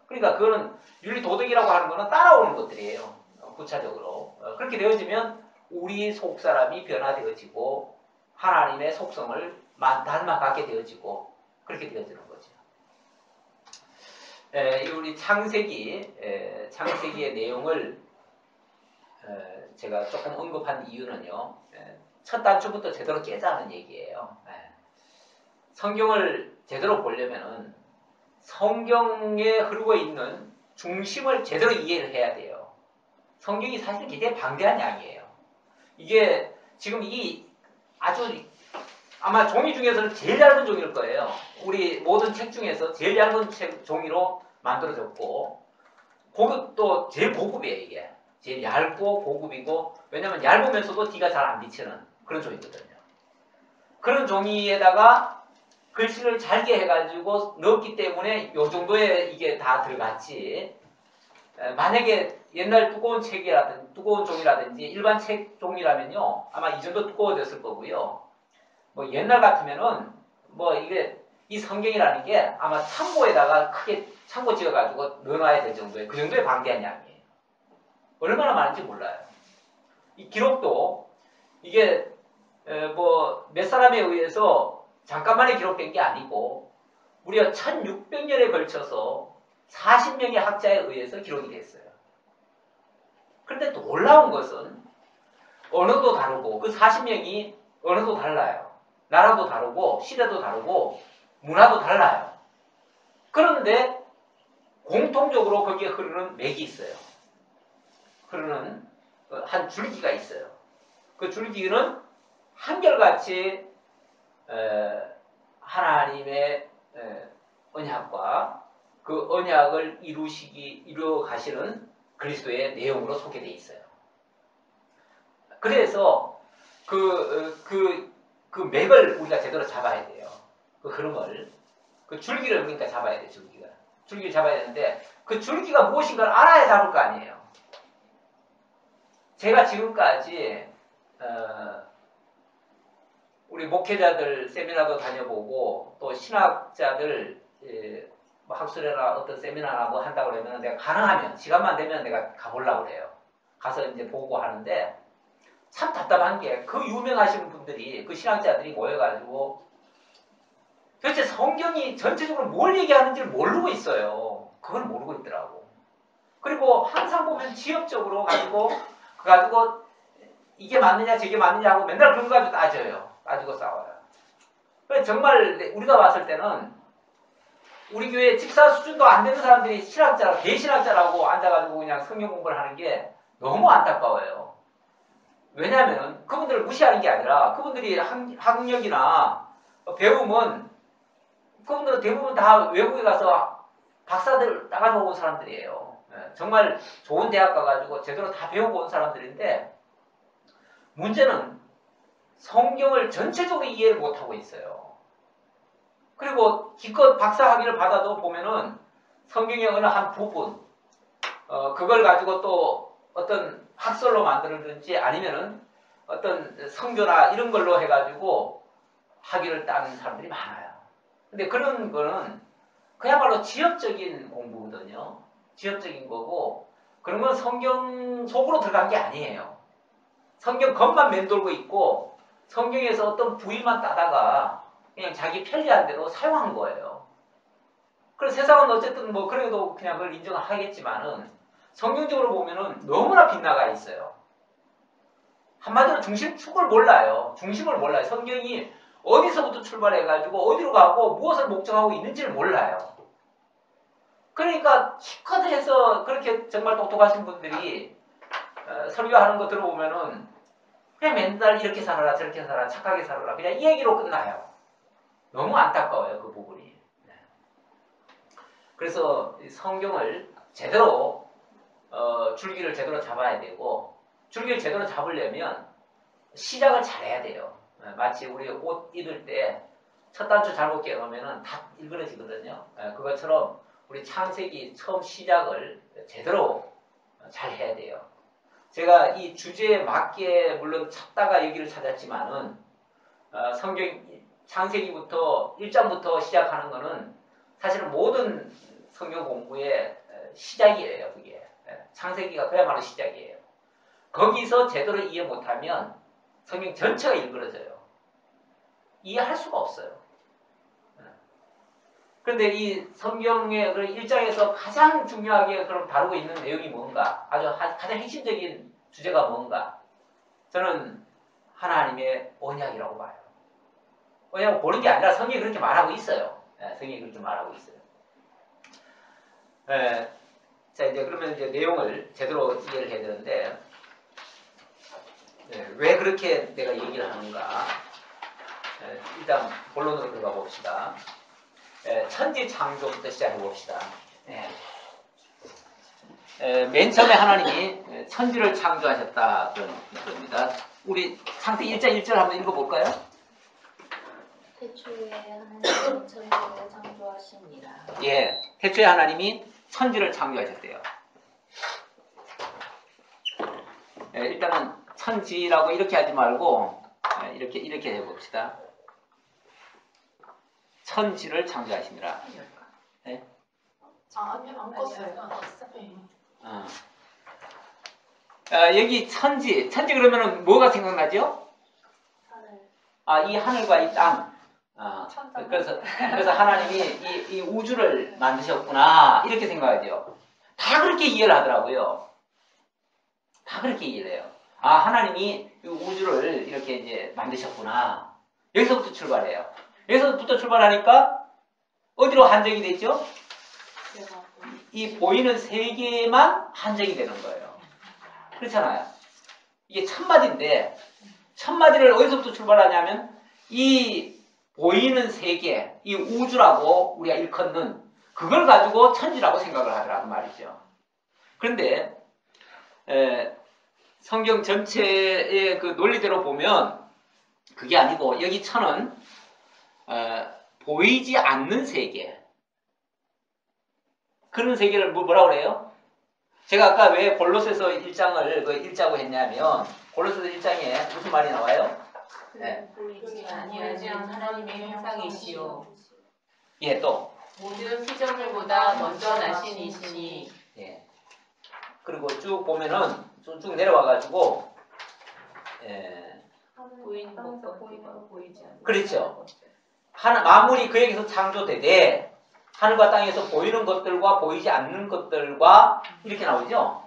S1: 그러니까 그거는 윤리도덕이라고 하는 거는 따라오는 것들이에요. 부차적으로. 그렇게 되어지면 우리 속사람이 변화되어지고 하나님의 속성을 닮아가게 되어지고 그렇게 되어지는 거죠. 이 우리 창세기의 내용을 제가 조금 언급한 이유는요. 첫 단추부터 제대로 깨자는 얘기예요. 성경을 제대로 보려면은 성경에 흐르고 있는 중심을 제대로 이해를 해야 돼요. 성경이 사실 굉장히 방대한 양이에요. 이게 지금 이 아주 아마 종이 중에서는 제일 얇은 종일 거예요. 우리 모든 책 중에서 제일 얇은 종이로 만들어졌고 또 제일 고급이에요. 이게 제일 얇고 고급이고, 왜냐면 얇으면서도 뒤가 잘 안 비치는 그런 종이거든요. 그런 종이에다가 글씨를 잘게 해가지고 넣었기 때문에 이 정도에 이게 다 들어갔지. 만약에 옛날 두꺼운 책이라든지 두꺼운 종이라든지 일반 책 종이라면요 아마 이 정도 두꺼워졌을 거고요. 뭐 옛날 같으면은 뭐 이게 이 성경이라는 게 아마 창고에다가 크게 창고 지어가지고 넣어놔야 될 정도의 그 정도의 방대한 양이에요. 얼마나 많은지 몰라요. 이 기록도 이게 뭐 몇 사람에 의해서 잠깐만에 기록된 게 아니고 무려 1600년에 걸쳐서 40명의 학자에 의해서 기록이 됐어요. 그런데 놀라운 것은 언어도 다르고 그 40명이 언어도 달라요. 나라도 다르고 시대도 다르고 문화도 달라요. 그런데 공통적으로 거기에 흐르는 맥이 있어요. 흐르는 한 줄기가 있어요. 그 줄기는 한결같이 하나님의 언약과 그 언약을 이루어 가시는 그리스도의 내용으로 소개되어 있어요. 그래서 그 맥을 우리가 제대로 잡아야 돼요. 그 흐름을. 그 줄기를 그러니까 잡아야 돼요. 줄기를 잡아야 되는데 그 줄기가 무엇인가를 알아야 잡을 거 아니에요. 제가 지금까지 우리 목회자들 세미나도 다녀보고 또 신학자들 뭐 학술회나 어떤 세미나나 뭐 한다고 그러면 내가 가능하면 시간만 되면 내가 가보려고 그래요. 가서 이제 보고 하는데 참 답답한 게 그 유명하신 분들이 그 신학자들이 모여가지고 도대체 성경이 전체적으로 뭘 얘기하는지를 모르고 있어요. 그걸 모르고 있더라고. 그리고 항상 보면 지역적으로 가지고 이게 맞느냐 저게 맞느냐 하고 맨날 그런 거 가지고 따지고 싸워요. 정말 우리가 봤을 때는 우리 교회 집사 수준도 안 되는 사람들이 대신학자라고 앉아가지고 그냥 성경 공부를 하는 게 너무 안타까워요. 왜냐하면 그분들을 무시하는 게 아니라 그분들이 학력이나 배움은 그분들은 대부분 다 외국에 가서 박사들 따가지고 온 사람들이에요. 정말 좋은 대학 가가지고 제대로 다 배우고 온 사람들인데 문제는 성경을 전체적으로 이해를 못하고 있어요. 그리고 기껏 박사 학위를 받아도 보면은 성경의 어느 한 부분 그걸 가지고 또 어떤 학설로 만들든지 아니면은 어떤 성교나 이런 걸로 해가지고 학위를 따는 사람들이 많아요. 근데 그런 거는 그야말로 지엽적인 공부거든요. 지엽적인 거고 그런 건 성경 속으로 들어간 게 아니에요. 성경 겉만 맴돌고 있고 성경에서 어떤 부위만 따다가 그냥 자기 편리한 대로 사용한 거예요. 그래서 세상은 어쨌든 뭐 그래도 그냥 그걸 인정하겠지만은 성경적으로 보면은 너무나 빗나가 있어요. 한마디로 중심축을 몰라요. 중심을 몰라요. 성경이 어디서부터 출발해가지고 어디로 가고 무엇을 목적하고 있는지를 몰라요. 그러니까 실컷 해서 그렇게 정말 똑똑하신 분들이 설교하는 거 들어보면은 그냥 맨날 이렇게 살아라 저렇게 살아라 착하게 살아라 그냥 이 얘기로 끝나요. 너무 안타까워요. 그 부분이. 그래서 성경을 제대로 줄기를 제대로 잡아야 되고 줄기를 제대로 잡으려면 시작을 잘해야 돼요. 마치 우리 옷 입을 때 첫 단추 잘못 깨놓으면 다 일그러지거든요. 그것처럼 우리 창세기 처음 시작을 제대로 잘 해야 돼요. 제가 이 주제에 맞게 물론 찾다가 여기를 찾았지만은 성경 창세기부터 1장부터 시작하는 거는 사실은 모든 성경 공부의 시작이에요. 그게 창세기가 그야말로 시작이에요. 거기서 제대로 이해 못하면 성경 전체가 일그러져요. 이해할 수가 없어요. 그런데 이 성경의 그런 1장에서 가장 중요하게 그럼 다루고 있는 내용이 뭔가? 가장 핵심적인 주제가 뭔가? 저는 하나님의 언약이라고 봐요. 언약을 보는 게 아니라 성경이 그렇게 말하고 있어요. 성경이 그렇게 말하고 있어요. 자, 이제 그러면 이제 내용을 제대로 이해를 해야 되는데, 왜 그렇게 내가 얘기를 하는가? 일단 본론으로 들어가 봅시다. 천지 창조부터 시작해 봅시다. 맨 처음에 하나님이 천지를 창조하셨다 그럽니다. 우리 창세기 1장 1절 한번 읽어볼까요?
S2: 태초에 하나님은 천지를 창조하시니라.
S1: 예, 태초에 하나님이 천지를 창조하셨대요. 일단은 천지라고 이렇게 하지 말고 이렇게 해봅시다. 천지를 창조하시니라. 네?
S3: 아니 안 껐어요.
S1: 여기 천지 그러면은 뭐가 생각나죠?
S2: 하늘.
S1: 이 하늘과 이 땅. 그래서 하나님이 이 우주를 만드셨구나 이렇게 생각하죠. 다 그렇게 이해를 하더라고요. 다 그렇게 이해를 해요. 하나님이 이 우주를 이렇게 이제 만드셨구나. 여기서부터 출발해요. 여기서부터 출발하니까 어디로 한정이 됐죠? 이 보이는 세계만 한정이 되는 거예요. 그렇잖아요. 이게 첫마디인데 첫마디를 어디서부터 출발하냐면 이 보이는 세계, 이 우주라고 우리가 일컫는 그걸 가지고 천지라고 생각을 하더라는 말이죠. 그런데 성경 전체의 그 논리대로 보면 그게 아니고 여기 천은 보이지 않는 세계, 그런 세계를 뭐라고 그래요? 제가 아까 왜 골로새서 1장을 그 읽자고 했냐면 골로새서 1장에 무슨 말이 나와요?
S2: 보이지 아니하는 하나님의 형상이시요.
S1: 예, 또
S2: 모든 피조물보다 먼저 나신 이시니.
S1: 예. 그리고 쭉 보면은 쭉 내려와가지고
S2: 보이는 것과 보이지 않는.
S1: 그렇죠. 만물이 그에게서 창조되되 하늘과 땅에서 보이는 것들과 보이지 않는 것들과 이렇게 나오죠.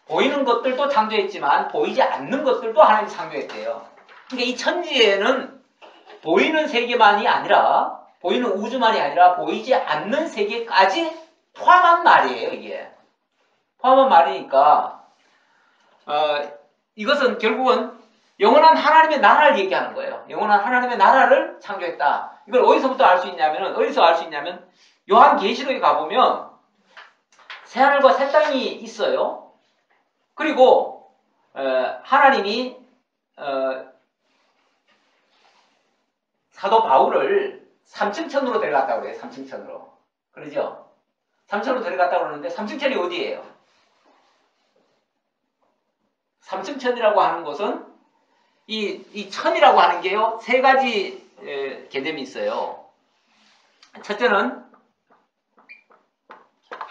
S1: 보이는 것들도 창조했지만 보이지 않는 것들도 하나님이 창조했대요. 그러니까 이 천지에는 보이는 세계만이 아니라 보이는 우주만이 아니라 보이지 않는 세계까지 포함한 말이에요. 이게 포함한 말이니까 이것은 결국은 영원한 하나님의 나라를 얘기하는 거예요. 영원한 하나님의 나라를 창조했다. 이걸 어디서부터 알 수 있냐면 요한계시록에 가보면 새하늘과 새 땅이 있어요. 그리고 하나님이 사도 바울을 3층 천으로 데려갔다고 그래요. 3층 천으로. 그러죠? 3층으로 데려갔다고 그러는데 3층 천이 어디예요? 3층 천이라고 하는 것은 이 천이라고 하는 게요. 세 가지 개념이 있어요. 첫째는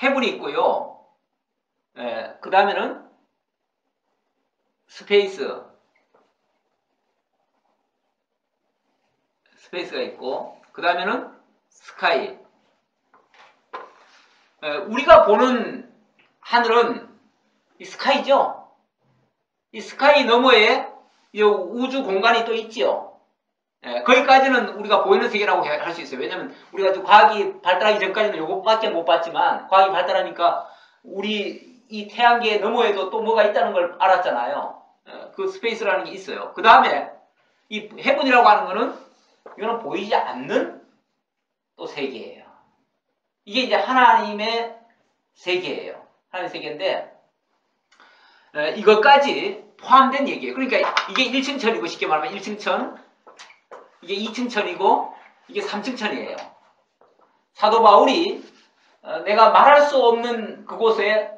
S1: 해분이 있고요. 그 다음에는 스페이스가 있고, 그 다음에는 스카이. 우리가 보는 하늘은 이 스카이죠. 이 스카이 너머에 이 우주 공간이 또 있지요. 거기까지는 우리가 보이는 세계라고 할 수 있어요. 왜냐하면 우리가 과학이 발달하기 전까지는 요것밖에 못 봤지만 과학이 발달하니까 우리 이 태양계 너머에도 또 뭐가 있다는 걸 알았잖아요. 그 스페이스라는 게 있어요. 그 다음에 이 헤븐이라고 하는 거는 이거는 보이지 않는 또 세계예요. 이게 이제 하나님의 세계예요. 하나님의 세계인데 이것까지 포함된 얘기예요. 그러니까 이게 1층 천이고 쉽게 말하면 1층 천, 이게 2층 천이고 이게 3층 천이에요. 사도 바울이 내가 말할 수 없는 그곳에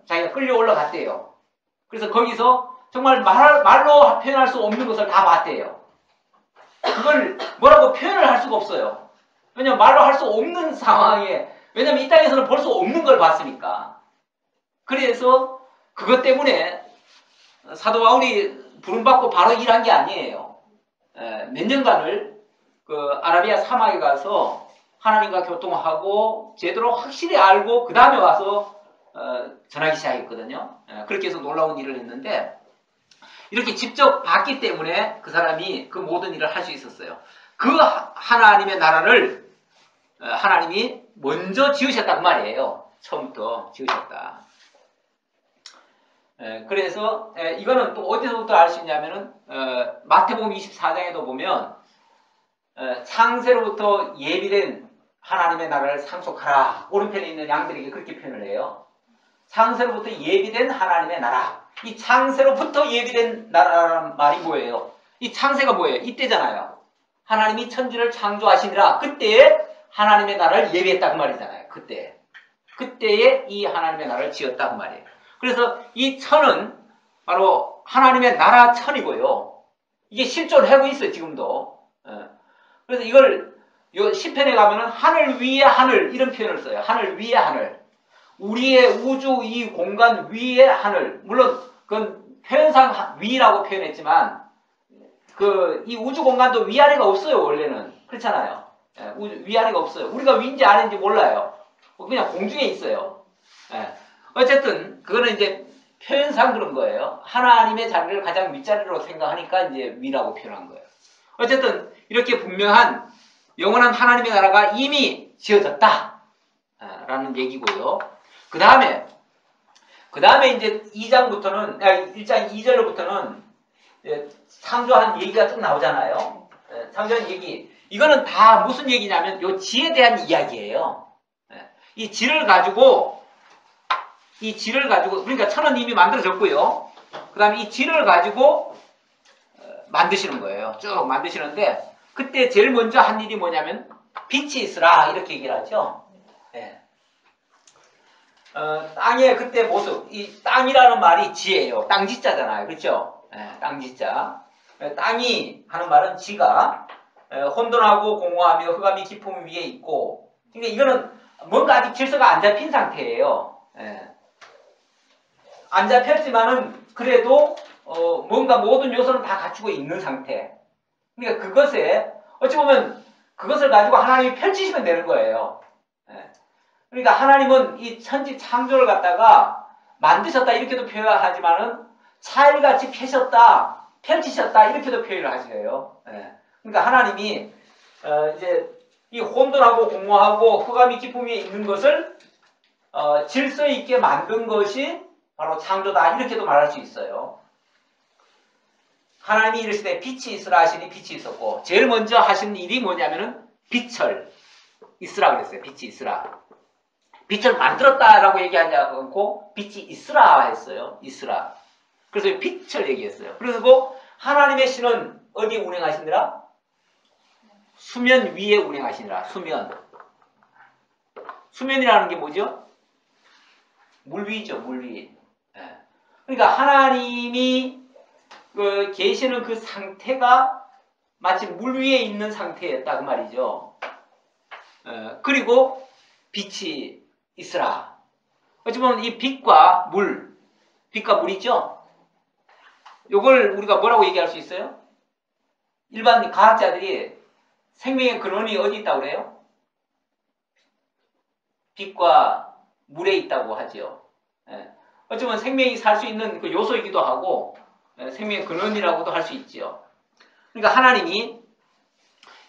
S1: 자기가 끌려 올라갔대요. 그래서 거기서 정말 말로 표현할 수 없는 것을 다 봤대요. 그걸 뭐라고 표현을 할 수가 없어요. 왜냐면 말로 할 수 없는 상황에, 왜냐면 이 땅에서는 볼 수 없는 걸 봤으니까. 그래서 그것 때문에 사도 바울이 부름받고 바로 일한 게 아니에요. 몇 년간을 그 아라비아 사막에 가서 하나님과 교통하고 제대로 확실히 알고 그 다음에 와서 전하기 시작했거든요. 그렇게 해서 놀라운 일을 했는데 이렇게 직접 봤기 때문에 그 사람이 그 모든 일을 할 수 있었어요. 그 하나님의 나라를 하나님이 먼저 지으셨다 그 말이에요. 처음부터 지으셨다. 그래서 이거는 또 어디서부터 알 수 있냐면은 마태복음 24장에도 보면 창세로부터 예비된 하나님의 나라를 상속하라. 오른편에 있는 양들에게 그렇게 표현을 해요. 창세로부터 예비된 하나님의 나라. 이 창세로부터 예비된 나라라는 말이 뭐예요? 이 창세가 뭐예요? 이때잖아요. 하나님이 천지를 창조하시니라. 그때에 하나님의 나라를 예비했다 그 말이잖아요. 그때에 이 하나님의 나라를 지었다 그 말이에요. 그래서 이 천은 바로 하나님의 나라 천이고요. 이게 실존하고 있어요. 지금도. 그래서 이걸 요 시편에 가면은 하늘 위에 하늘 이런 표현을 써요. 하늘 위에 하늘. 우리의 우주 이 공간 위에 하늘. 물론 그건 표현상 위라고 표현했지만 이 우주 공간도 위아래가 없어요. 원래는. 그렇잖아요. 위아래가 없어요. 우리가 위인지 아래인지 몰라요. 그냥 공중에 있어요. 어쨌든 그거는 이제 표현상 그런 거예요. 하나님의 자리를 가장 윗자리로 생각하니까 이제 위라고 표현한 거예요. 어쨌든 이렇게 분명한 영원한 하나님의 나라가 이미 지어졌다 라는 얘기고요. 그 다음에 이제 2장부터는 1장 2절로부터는 창조한 얘기가 쭉 나오잖아요. 창조한 얘기. 이거는 다 무슨 얘기냐면 요 지에 대한 이야기예요. 이 지를 가지고 그러니까 천은 이미 만들어졌고요. 그 다음에 이 지를 가지고 만드시는 거예요. 쭉 만드시는데 그때 제일 먼저 한 일이 뭐냐면 빛이 있으라 이렇게 얘기를 하죠. 땅의 그때 모습, 이 땅이라는 말이 지예요. 땅지자잖아요. 그렇죠? 땅지자. 땅이 하는 말은 지가 혼돈하고 공허하며 흑암이 깊음 위에 있고, 그러니까 이거는 뭔가 아직 질서가 안 잡힌 상태예요. 안 잡혔지만은 그래도 뭔가 모든 요소는 다 갖추고 있는 상태. 그러니까 그것에 어찌 보면 그것을 가지고 하나님이 펼치시면 되는 거예요. 그러니까 하나님은 이 천지 창조를 갖다가 만드셨다 이렇게도 표현하지만은 차일같이 펴셨다, 펼치셨다 이렇게도 표현을 하시래요. 그러니까 하나님이 이제 이 혼돈하고 공허하고 흑암이 깊음 위에 있는 것을 질서 있게 만든 것이 바로 창조다 이렇게도 말할 수 있어요. 하나님이 이르시되 빛이 있으라 하시니 빛이 있었고 제일 먼저 하신 일이 뭐냐면은 빛을 있으라 그랬어요. 빛이 있으라. 빛을 만들었다라고 얘기하지 않고 빛이 있으라 했어요. 있으라. 그래서 빛을 얘기했어요. 그리고 하나님의 신은 어디에 운행하시니라? 수면 위에 운행하시니라. 수면이라는 게 뭐죠? 물 위죠. 물 위. 그러니까 하나님이 계시는 그 상태가 마치 물 위에 있는 상태였다 그 말이죠. 그리고 빛이 있으라. 어찌보면 이 빛과 물이죠. 요걸 우리가 뭐라고 얘기할 수 있어요? 일반 과학자들이 생명의 근원이 어디 있다고 그래요? 빛과 물에 있다고 하죠. 어쩌면 생명이 살 수 있는 그 요소이기도 하고 생명의 근원이라고도 할 수 있죠. 그러니까 하나님이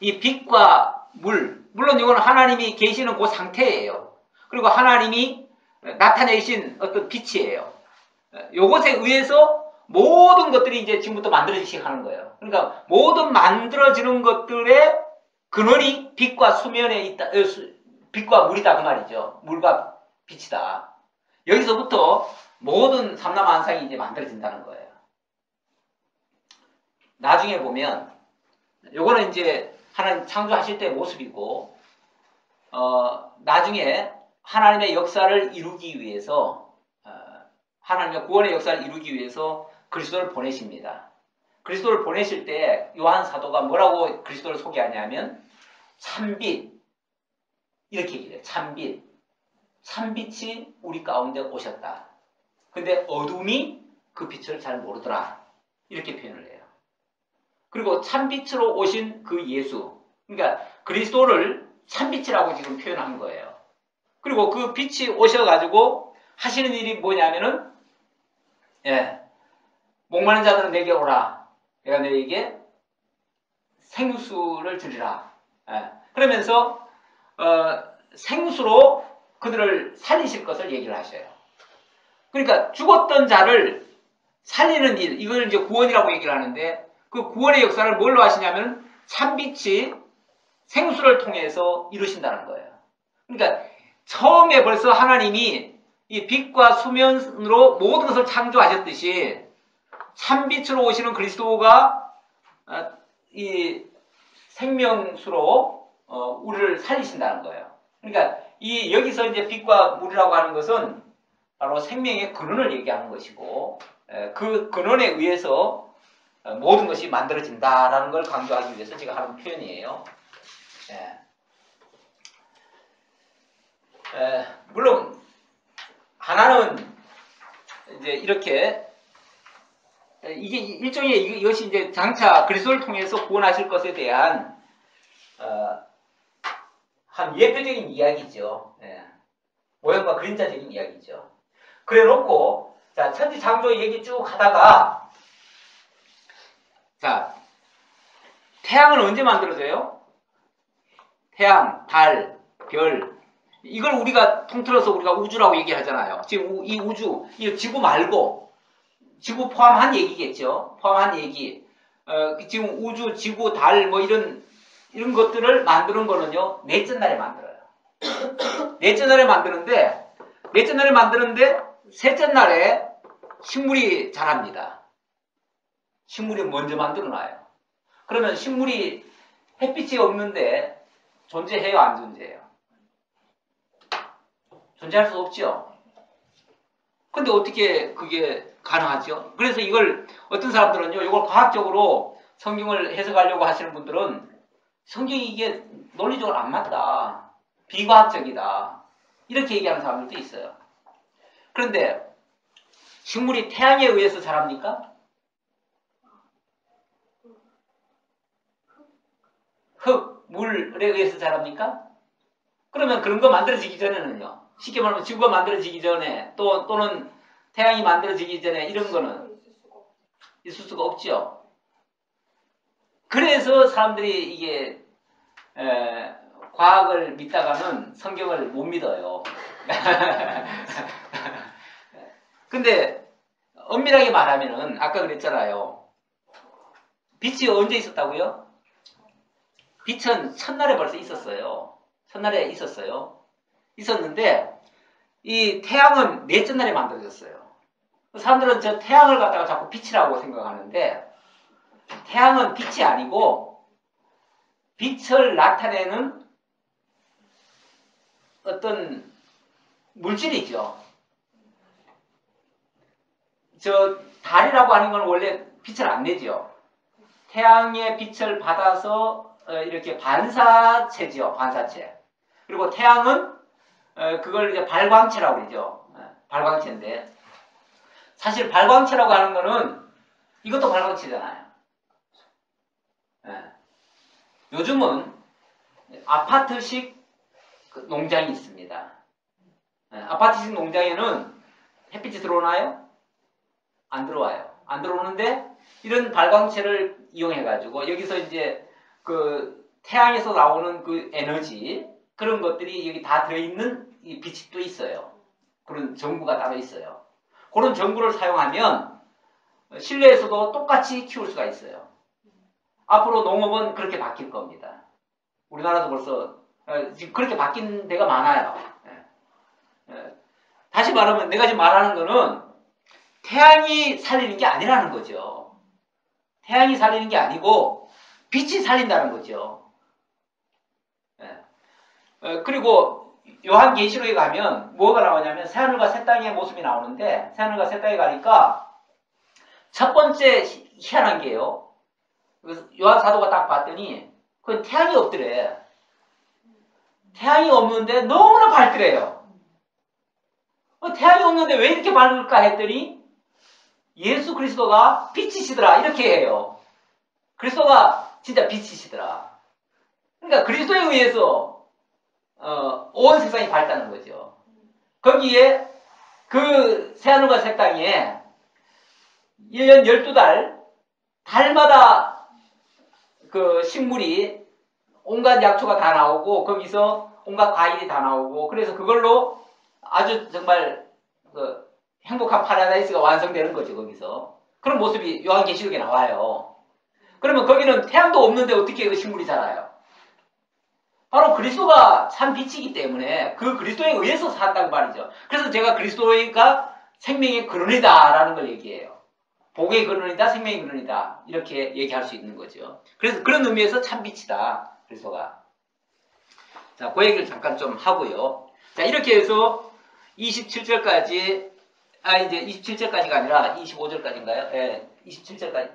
S1: 이 빛과 물론 이거는 하나님이 계시는 그 상태예요. 그리고 하나님이 나타내신 어떤 빛이에요. 요것에 의해서 모든 것들이 이제 지금부터 만들어지기 시작하는 거예요. 그러니까 모든 만들어지는 것들의 근원이 빛과 수면에 있다, 빛과 물이다 그 말이죠. 물과 빛이다. 여기서부터 모든 삼라만상이 이제 만들어진다는 거예요. 나중에 보면 요거는 이제 하나님 창조하실 때의 모습이고 나중에 하나님의 역사를 이루기 위해서 하나님의 구원의 역사를 이루기 위해서 그리스도를 보내십니다. 그리스도를 보내실 때 요한 사도가 뭐라고 그리스도를 소개하냐면 참빛 이렇게 얘기해요. 참빛이 우리 가운데 오셨다. 근데 어둠이 그 빛을 잘 모르더라. 이렇게 표현을 해요. 그리고 참빛으로 오신 그 예수, 그러니까 그리스도를 참빛이라고 지금 표현한 거예요. 그리고 그 빛이 오셔가지고 하시는 일이 뭐냐면은, 예, 목마른 자들은 내게 오라. 내가 너에게 생수를 주리라. 예, 그러면서 생수로 그들을 살리실 것을 얘기를 하셔요. 그러니까 죽었던 자를 살리는 일, 이걸 이제 구원이라고 얘기를 하는데, 그 구원의 역사를 뭘로 하시냐면 참빛이 생수를 통해서 이루신다는 거예요. 그러니까 처음에 벌써 하나님이 이 빛과 수면으로 모든 것을 창조하셨듯이 참빛으로 오시는 그리스도가 이 생명수로 우리를 살리신다는 거예요. 그러니까 이 여기서 이제 빛과 물이라고 하는 것은 바로 생명의 근원을 얘기하는 것이고, 그 근원에 의해서 모든 것이 만들어진다라는 걸 강조하기 위해서 제가 하는 표현이에요. 물론 하나는 이제 이렇게 이게 일종의 이것이 이제 장차 그리스도를 통해서 구원하실 것에 대한 한 예표적인 이야기죠. 모형과 그림자적인 이야기죠. 그래놓고 자 천지창조 얘기 쭉 하다가 자 태양은 언제 만들어져요? 태양, 달, 별 이걸 우리가 통틀어서 우리가 우주라고 얘기하잖아요. 지금 이 우주, 이 지구 말고 지구 포함한 얘기겠죠. 포함한 얘기. 지금 우주, 지구, 달 뭐 이런 것들을 만드는 거는요. 넷째 날에 만들어요. 넷째 날에 만드는데 셋째 날에 식물이 자랍니다. 식물이 먼저 만들어놔요. 그러면 식물이 햇빛이 없는데 존재해요, 안 존재해요? 존재할 수 없죠. 근데 어떻게 그게 가능하죠? 그래서 이걸 어떤 사람들은요, 이걸 과학적으로 성경을 해석하려고 하시는 분들은 성경이 이게 논리적으로 안 맞다. 비과학적이다. 이렇게 얘기하는 사람들도 있어요. 그런데 식물이 태양에 의해서 자랍니까? 흙, 물에 의해서 자랍니까? 그러면 그런 거 만들어지기 전에는요. 쉽게 말하면 지구가 만들어지기 전에 또는 태양이 만들어지기 전에 이런 거는 있을 수가 없죠. 그래서 사람들이 이게 과학을 믿다가는 성경을 못 믿어요. 근데 엄밀하게 말하면은 아까 그랬잖아요. 빛이 언제 있었다고요? 빛은 첫날에 벌써 있었어요. 첫날에 있었어요. 있었는데 이 태양은 넷째 날에 만들어졌어요. 사람들은 저 태양을 갖다가 자꾸 빛이라고 생각하는데 태양은 빛이 아니고 빛을 나타내는 어떤 물질이죠. 저 달이라고 하는 건 원래 빛을 안 내죠. 태양의 빛을 받아서 이렇게 반사체죠. 반사체. 그리고 태양은 그걸 이제 발광체라고 그러죠. 발광체인데 사실 발광체라고 하는 거는 이것도 발광체잖아요. 요즘은 아파트식 농장이 있습니다. 아파트식 농장에는 햇빛이 들어오나요? 안 들어와요. 안 들어오는데 이런 발광체를 이용해가지고 여기서 이제 그 태양에서 나오는 그 에너지 그런 것들이 여기 다 들어있는 이 빛이 또 있어요. 그런 전구가 따로 있어요. 그런 전구를 사용하면 실내에서도 똑같이 키울 수가 있어요. 앞으로 농업은 그렇게 바뀔 겁니다. 우리나라도 벌써 지금 그렇게 바뀐 데가 많아요. 다시 말하면 내가 지금 말하는 거는 태양이 살리는 게 아니라는 거죠. 태양이 살리는 게 아니고 빛이 살린다는 거죠. 그리고 요한계시록에 가면 뭐가 나오냐면 새하늘과 새 땅의 모습이 나오는데 새하늘과 새 땅에 가니까 첫 번째 희한한 게요. 요한 사도가 딱 봤더니 그건 태양이 없더래. 태양이 없는데 너무나 밝더래요. 태양이 없는데 왜 이렇게 밝을까 했더니 예수 그리스도가 빛이시더라 이렇게 해요. 그리스도가 진짜 빛이시더라. 그러니까 그리스도에 의해서 온 세상이 밝다는 거죠. 거기에 그 새하늘과 새 땅에 1년 12달 달마다 그 식물이 온갖 약초가 다 나오고 거기서 온갖 과일이 다 나오고 그래서 그걸로 아주 정말 그 행복한 파라다이스가 완성되는 거죠. 거기서 그런 모습이 요한계시록에 나와요. 그러면 거기는 태양도 없는데 어떻게 그 식물이 자라요? 바로 그리스도가 산 빛이기 때문에 그 그리스도에 의해서 산다고 말이죠. 그래서 제가 그리스도가 생명의 근원이다라는 걸 얘기해요. 복의 근원이다, 생명의 근원이다 이렇게 얘기할 수 있는 거죠. 그래서 그런 의미에서 참 빛이다 그리스도가. 자, 그 얘기를 잠깐 좀 하고요. 자, 이렇게 해서 27절까지 이제 27절까지가 아니라 25절까지인가요? 예, 27절까지.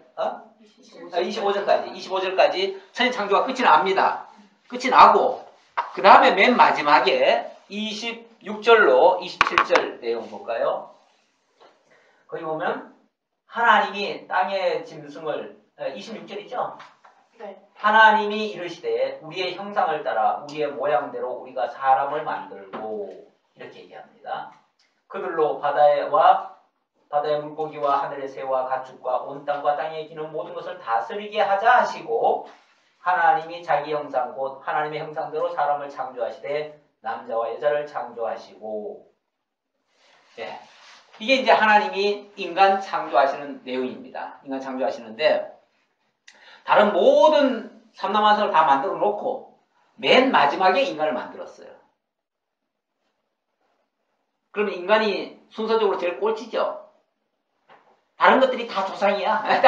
S1: 25절까지 천지 창조가 끝이 납니다. 끝이 나고 그 다음에 맨 마지막에 26절로 27절 내용 볼까요? 거기 보면 하나님이 땅의 짐승을 26절이죠?
S3: 네.
S1: 하나님이 이르시되 우리의 형상을 따라 우리의 모양대로 우리가 사람을 만들고 이렇게 얘기합니다. 그들로 바다의 물고기와 하늘의 새와 가축과 온 땅과 땅에 기는 모든 것을 다스리게 하자 하시고 하나님이 자기 형상 곧 하나님의 형상대로 사람을 창조하시되 남자와 여자를 창조하시고 예. 이게 이제 하나님이 인간 창조하시는 내용입니다. 인간 창조하시는데 다른 모든 삼라만상을 다 만들어 놓고 맨 마지막에 인간을 만들었어요. 그러면 인간이 순서적으로 제일 꼴찌죠. 다른 것들이 다 조상이야.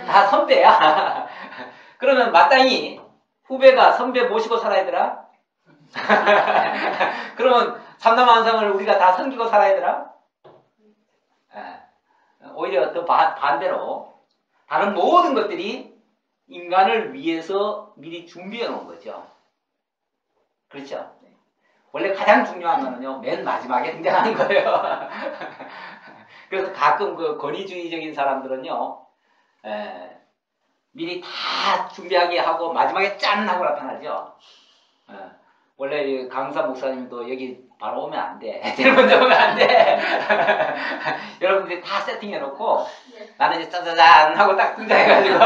S1: 다 선배야. 그러면 마땅히 후배가 선배 모시고 살아야 되나? 그러면 삼라만상을 우리가 다 섬기고 살아야 되나? 오히려 더 반대로 다른 모든 것들이 인간을 위해서 미리 준비해 놓은 거죠. 그렇죠? 원래 가장 중요한 거는요, 맨 마지막에 등장하는 거예요. 그래서 가끔 그 권위주의적인 사람들은요, 미리 다 준비하게 하고 마지막에 짠 하고 나타나죠. 원래 강사 목사님도 여기 바로 오면 안 돼. 제일 먼저 오면 안 돼. 여러분들이 다 세팅해놓고 나는 이제 짜자잔 하고 딱 등장해가지고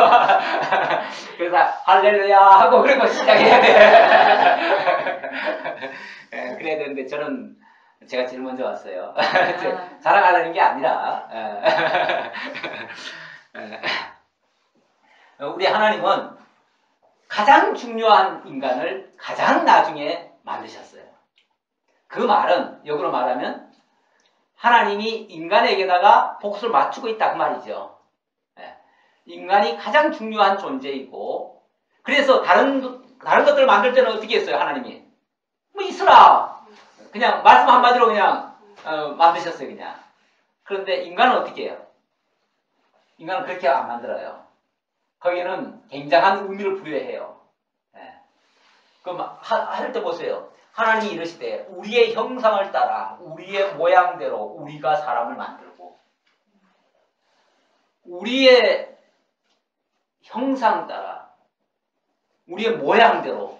S1: 그래서 할렐루야 하고 그리고 시작해야 돼. 그래야 되는데 저는 제가 제일 먼저 왔어요. 자랑하려는 게 아니라 우리 하나님은 가장 중요한 인간을 가장 나중에 만드셨어요. 그 말은 역으로 말하면 하나님이 인간에게다가 복수를 맞추고 있다 그 말이죠. 인간이 가장 중요한 존재이고 그래서 다른 것들을 만들 때는 어떻게 했어요? 하나님이 뭐 있으라 그냥 말씀 한마디로 그냥 만드셨어요. 그냥. 그런데 인간은 어떻게 해요? 인간은 그렇게 안 만들어요. 거기에는 굉장한 의미를 부여해요. 그럼 할 때 보세요. 하나님이 이르시되 우리의 형상을 따라 우리의 모양대로 우리가 사람을 만들고 우리의 형상 따라 우리의 모양대로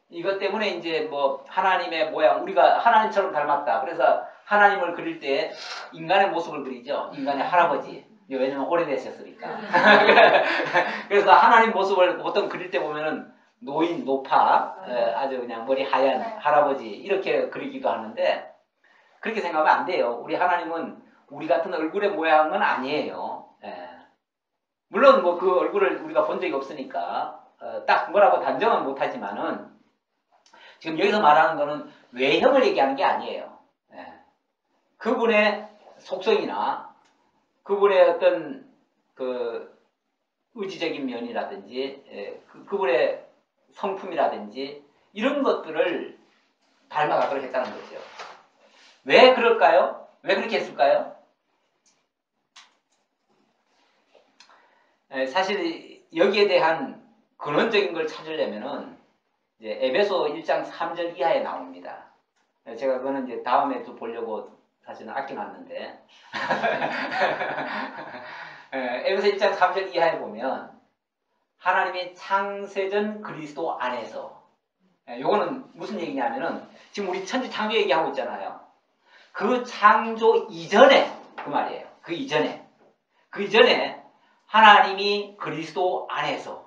S1: 이것 때문에 이제 뭐 하나님의 모양 우리가 하나님처럼 닮았다. 그래서 하나님을 그릴 때 인간의 모습을 그리죠. 인간의 할아버지. 왜냐면 오래되셨으니까. 그래서 하나님 모습을 보통 그릴 때 보면은 노인, 노파, 아주 그냥 머리 하얀 할아버지 이렇게 그리기도 하는데 그렇게 생각하면 안 돼요. 우리 하나님은 우리 같은 얼굴의 모양은 아니에요. 물론 뭐 그 얼굴을 우리가 본 적이 없으니까 딱 뭐라고 단정은 못하지만은 지금 여기서 말하는 거는 외형을 얘기하는 게 아니에요. 그분의 속성이나 그분의 어떤 그 의지적인 면이라든지 그분의 성품이라든지 이런 것들을 닮아가도록 했다는 거죠. 왜 그럴까요? 왜 그렇게 했을까요? 사실 여기에 대한 근원적인 걸 찾으려면은 이제 에베소 1장 3절 이하에 나옵니다. 제가 그거는 이제 다음에 또 보려고 사실은 아껴놨는데 에베소 1장 3절 이하에 보면 하나님의 창세전 그리스도 안에서 요거는 무슨 얘기냐면은 지금 우리 천지 창조 얘기하고 있잖아요. 그 창조 이전에 그 말이에요. 그 이전에 하나님이 그리스도 안에서라는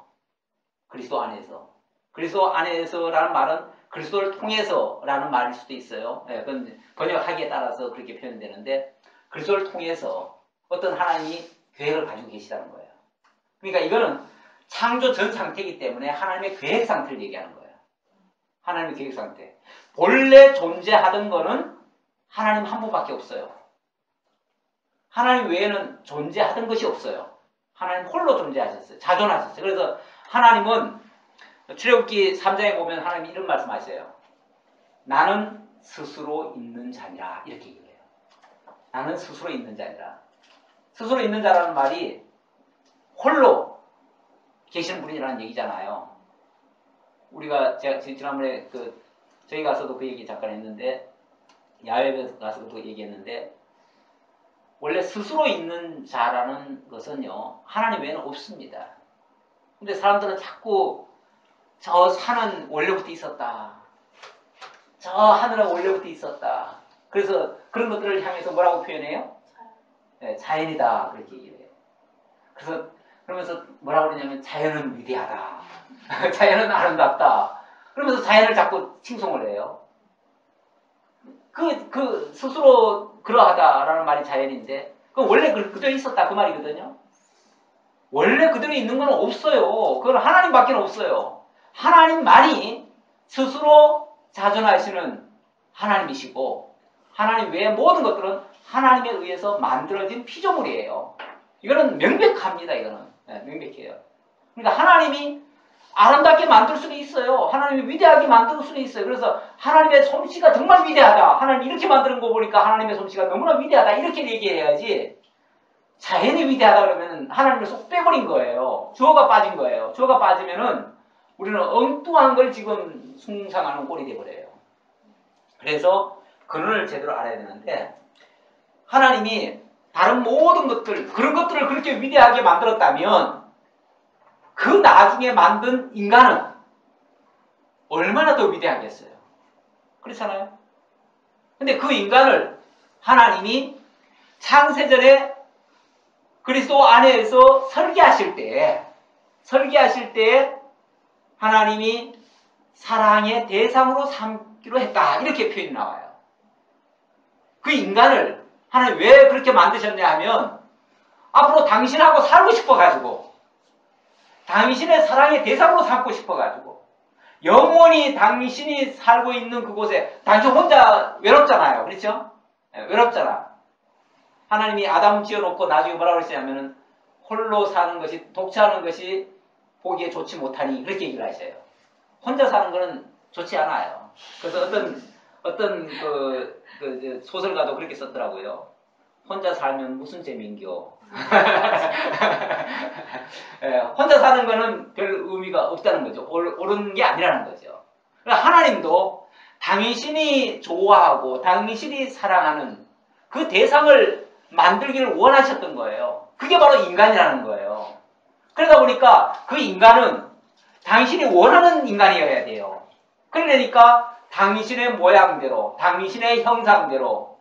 S1: 말은 그리스도를 통해서라는 말일 수도 있어요. 그건 번역하기에 따라서 그렇게 표현되는데 그리스도를 통해서 어떤 하나님이 계획을 가지고 계시다는 거예요. 그러니까 이거는 창조 전 상태이기 때문에 하나님의 계획 상태를 얘기하는 거예요. 하나님의 계획 상태. 본래 존재하던 거는 하나님 한 분밖에 없어요. 하나님 외에는 존재하던 것이 없어요. 하나님 홀로 존재하셨어요. 자존하셨어요. 그래서 하나님은 출애굽기 3장에 보면 하나님이 이런 말씀하세요. 나는 스스로 있는 자니라. 이렇게 얘기해요. 나는 스스로 있는 자니라. 스스로 있는 자라는 말이 홀로 계시는 분이라는 얘기잖아요. 제가 지난번에 저희 가서도 그 얘기 잠깐 했는데, 야외에 가서도 그 얘기했는데, 원래 스스로 있는 자라는 것은요, 하나님 외에는 없습니다. 근데 사람들은 자꾸 저 산은 원래부터 있었다. 저 하늘은 원래부터 있었다. 그래서 그런 것들을 향해서 뭐라고 표현해요? 네, 자연이다. 그렇게 얘기해요. 그러면서 뭐라고 그러냐면 자연은 위대하다. 자연은 아름답다. 그러면서 자연을 자꾸 칭송을 해요. 스스로 그러하다라는 말이 자연인데, 원래 그대로 있었다. 그 말이거든요. 원래 그대로 있는 건 없어요. 그건 하나님밖에 없어요. 하나님만이 스스로 자존하시는 하나님이시고, 하나님 외의 모든 것들은 하나님에 의해서 만들어진 피조물이에요. 이거는 명백합니다. 이거는. 네, 명백해요. 그러니까 하나님이 아름답게 만들 수는 있어요. 하나님이 위대하게 만들 수는 있어요. 그래서 하나님의 솜씨가 정말 위대하다. 하나님 이렇게 만드는 거 보니까 하나님의 솜씨가 너무나 위대하다. 이렇게 얘기해야지. 자연이 위대하다 그러면 하나님을 쏙 빼버린 거예요. 주어가 빠진 거예요. 주어가 빠지면은 우리는 엉뚱한 걸 지금 숭상하는 꼴이 돼버려요. 그래서 근원을 제대로 알아야 되는데, 하나님이 다른 모든 것들, 그런 것들을 그렇게 위대하게 만들었다면 그 나중에 만든 인간은 얼마나 더 위대하겠어요. 그렇잖아요. 근데 그 인간을 하나님이 창세전에 그리스도 안에서 설계하실 때 하나님이 사랑의 대상으로 삼기로 했다. 이렇게 표현이 나와요. 그 인간을 하나님 왜 그렇게 만드셨냐 하면 앞으로 당신하고 살고 싶어가지고, 당신의 사랑의 대상으로 삼고 싶어가지고, 영원히 당신이 살고 있는 그곳에, 당신 혼자 외롭잖아요. 그렇죠? 외롭잖아. 하나님이 아담 지어놓고 나중에 뭐라고 그랬냐면은 홀로 사는 것이, 독차하는 것이 보기에 좋지 못하니, 그렇게 얘기를 하셔요. 혼자 사는 거는 좋지 않아요. 그래서 어떤 소설가도 그렇게 썼더라고요. 혼자 살면 무슨 재미인겨. 혼자 사는 거는 별 의미가 없다는 거죠. 옳은 게 아니라는 거죠. 그러니까 하나님도 당신이 좋아하고 당신이 사랑하는 그 대상을 만들기를 원하셨던 거예요. 그게 바로 인간이라는 거예요. 그러다 보니까 그 인간은 당신이 원하는 인간이어야 돼요. 그러니까 당신의 모양대로, 당신의 형상대로,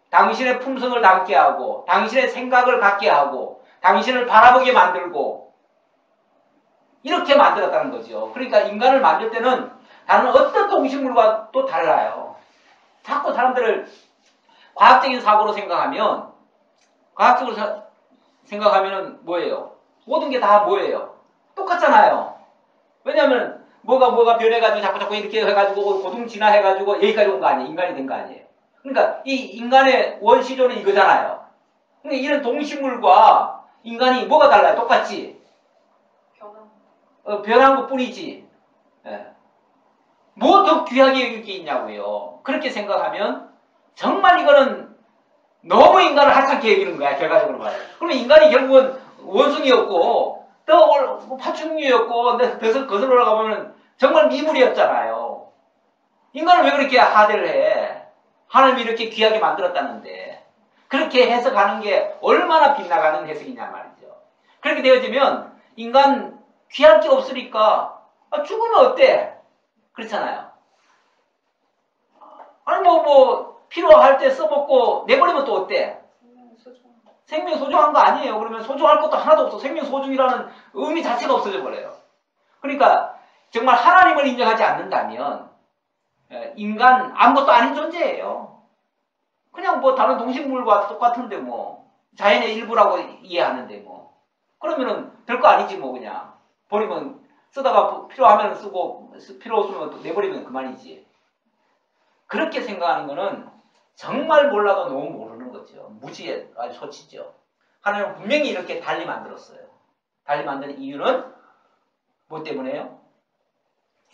S1: 당신의 품성을 담게 하고, 당신의 생각을 갖게 하고, 당신을 바라보게 만들고, 이렇게 만들었다는 거죠. 그러니까 인간을 만들 때는 다른 어떤 동식물과 또 달라요. 자꾸 사람들을 과학적인 사고로 생각하면, 생각하면은 뭐예요? 모든 게 다 뭐예요? 똑같잖아요. 왜냐하면 뭐가 변해가지고 자꾸 이렇게 해가지고 고둥진화해가지고 여기까지 온 거 아니에요? 인간이 된 거 아니에요? 그러니까 이 인간의 원시조는 이거잖아요. 그러니까 이런 동식물과 인간이 뭐가 달라요? 똑같지? 변한 것 뿐이지. 뭐 더 귀하게 여길 게 있냐고요. 그렇게 생각하면 정말 이거는 너무 인간을 하찮게 여기는 거야. 결과적으로 말해요. 그러면 인간이 결국은 원숭이였고 또 파충류였고 거슬러 올라가면 정말 미물이었잖아요. 인간을 왜 그렇게 하대를 해? 하나님이 이렇게 귀하게 만들었다는데 그렇게 해석하는 게 얼마나 빗나가는 해석이냐 말이죠. 그렇게 되어지면 인간 귀할 게 없으니까 죽으면 어때?
S4: 그렇잖아요. 아니 뭐 필요할 때 써먹고 내버리면 또 어때? 생명 소중한 거 아니에요. 그러면 소중할 것도 하나도 없어. 생명 소중이라는 의미 자체가 없어져 버려요. 그러니까 정말 하나님을 인정하지 않는다면 인간 아무것도 아닌 존재예요. 그냥 뭐 다른 동식물과 똑같은데 뭐 자연의 일부라고 이해하는데 뭐 그러면은 별거 아니지 뭐 그냥 버리면 쓰다가 필요하면 쓰고 필요 없으면 또 내버리면 그만이지. 그렇게 생각하는 거는 정말 몰라도 너무 모르는 거죠. 무지에 아주 소치죠. 하나님은 분명히 이렇게 달리 만들었어요. 달리 만드는 이유는 뭐 때문에요?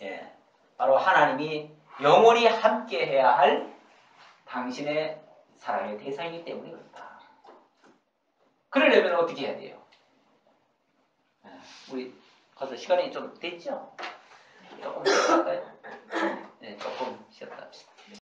S4: 예, 바로 하나님이 영원히 함께 해야 할 당신의 사랑의 대상이기 때문에 그렇다. 그러려면 어떻게 해야 돼요? 예, 우리 가서 시간이 좀 됐죠? 조금 쉬었다 할까요? 네, 조금 쉬었다 합시다.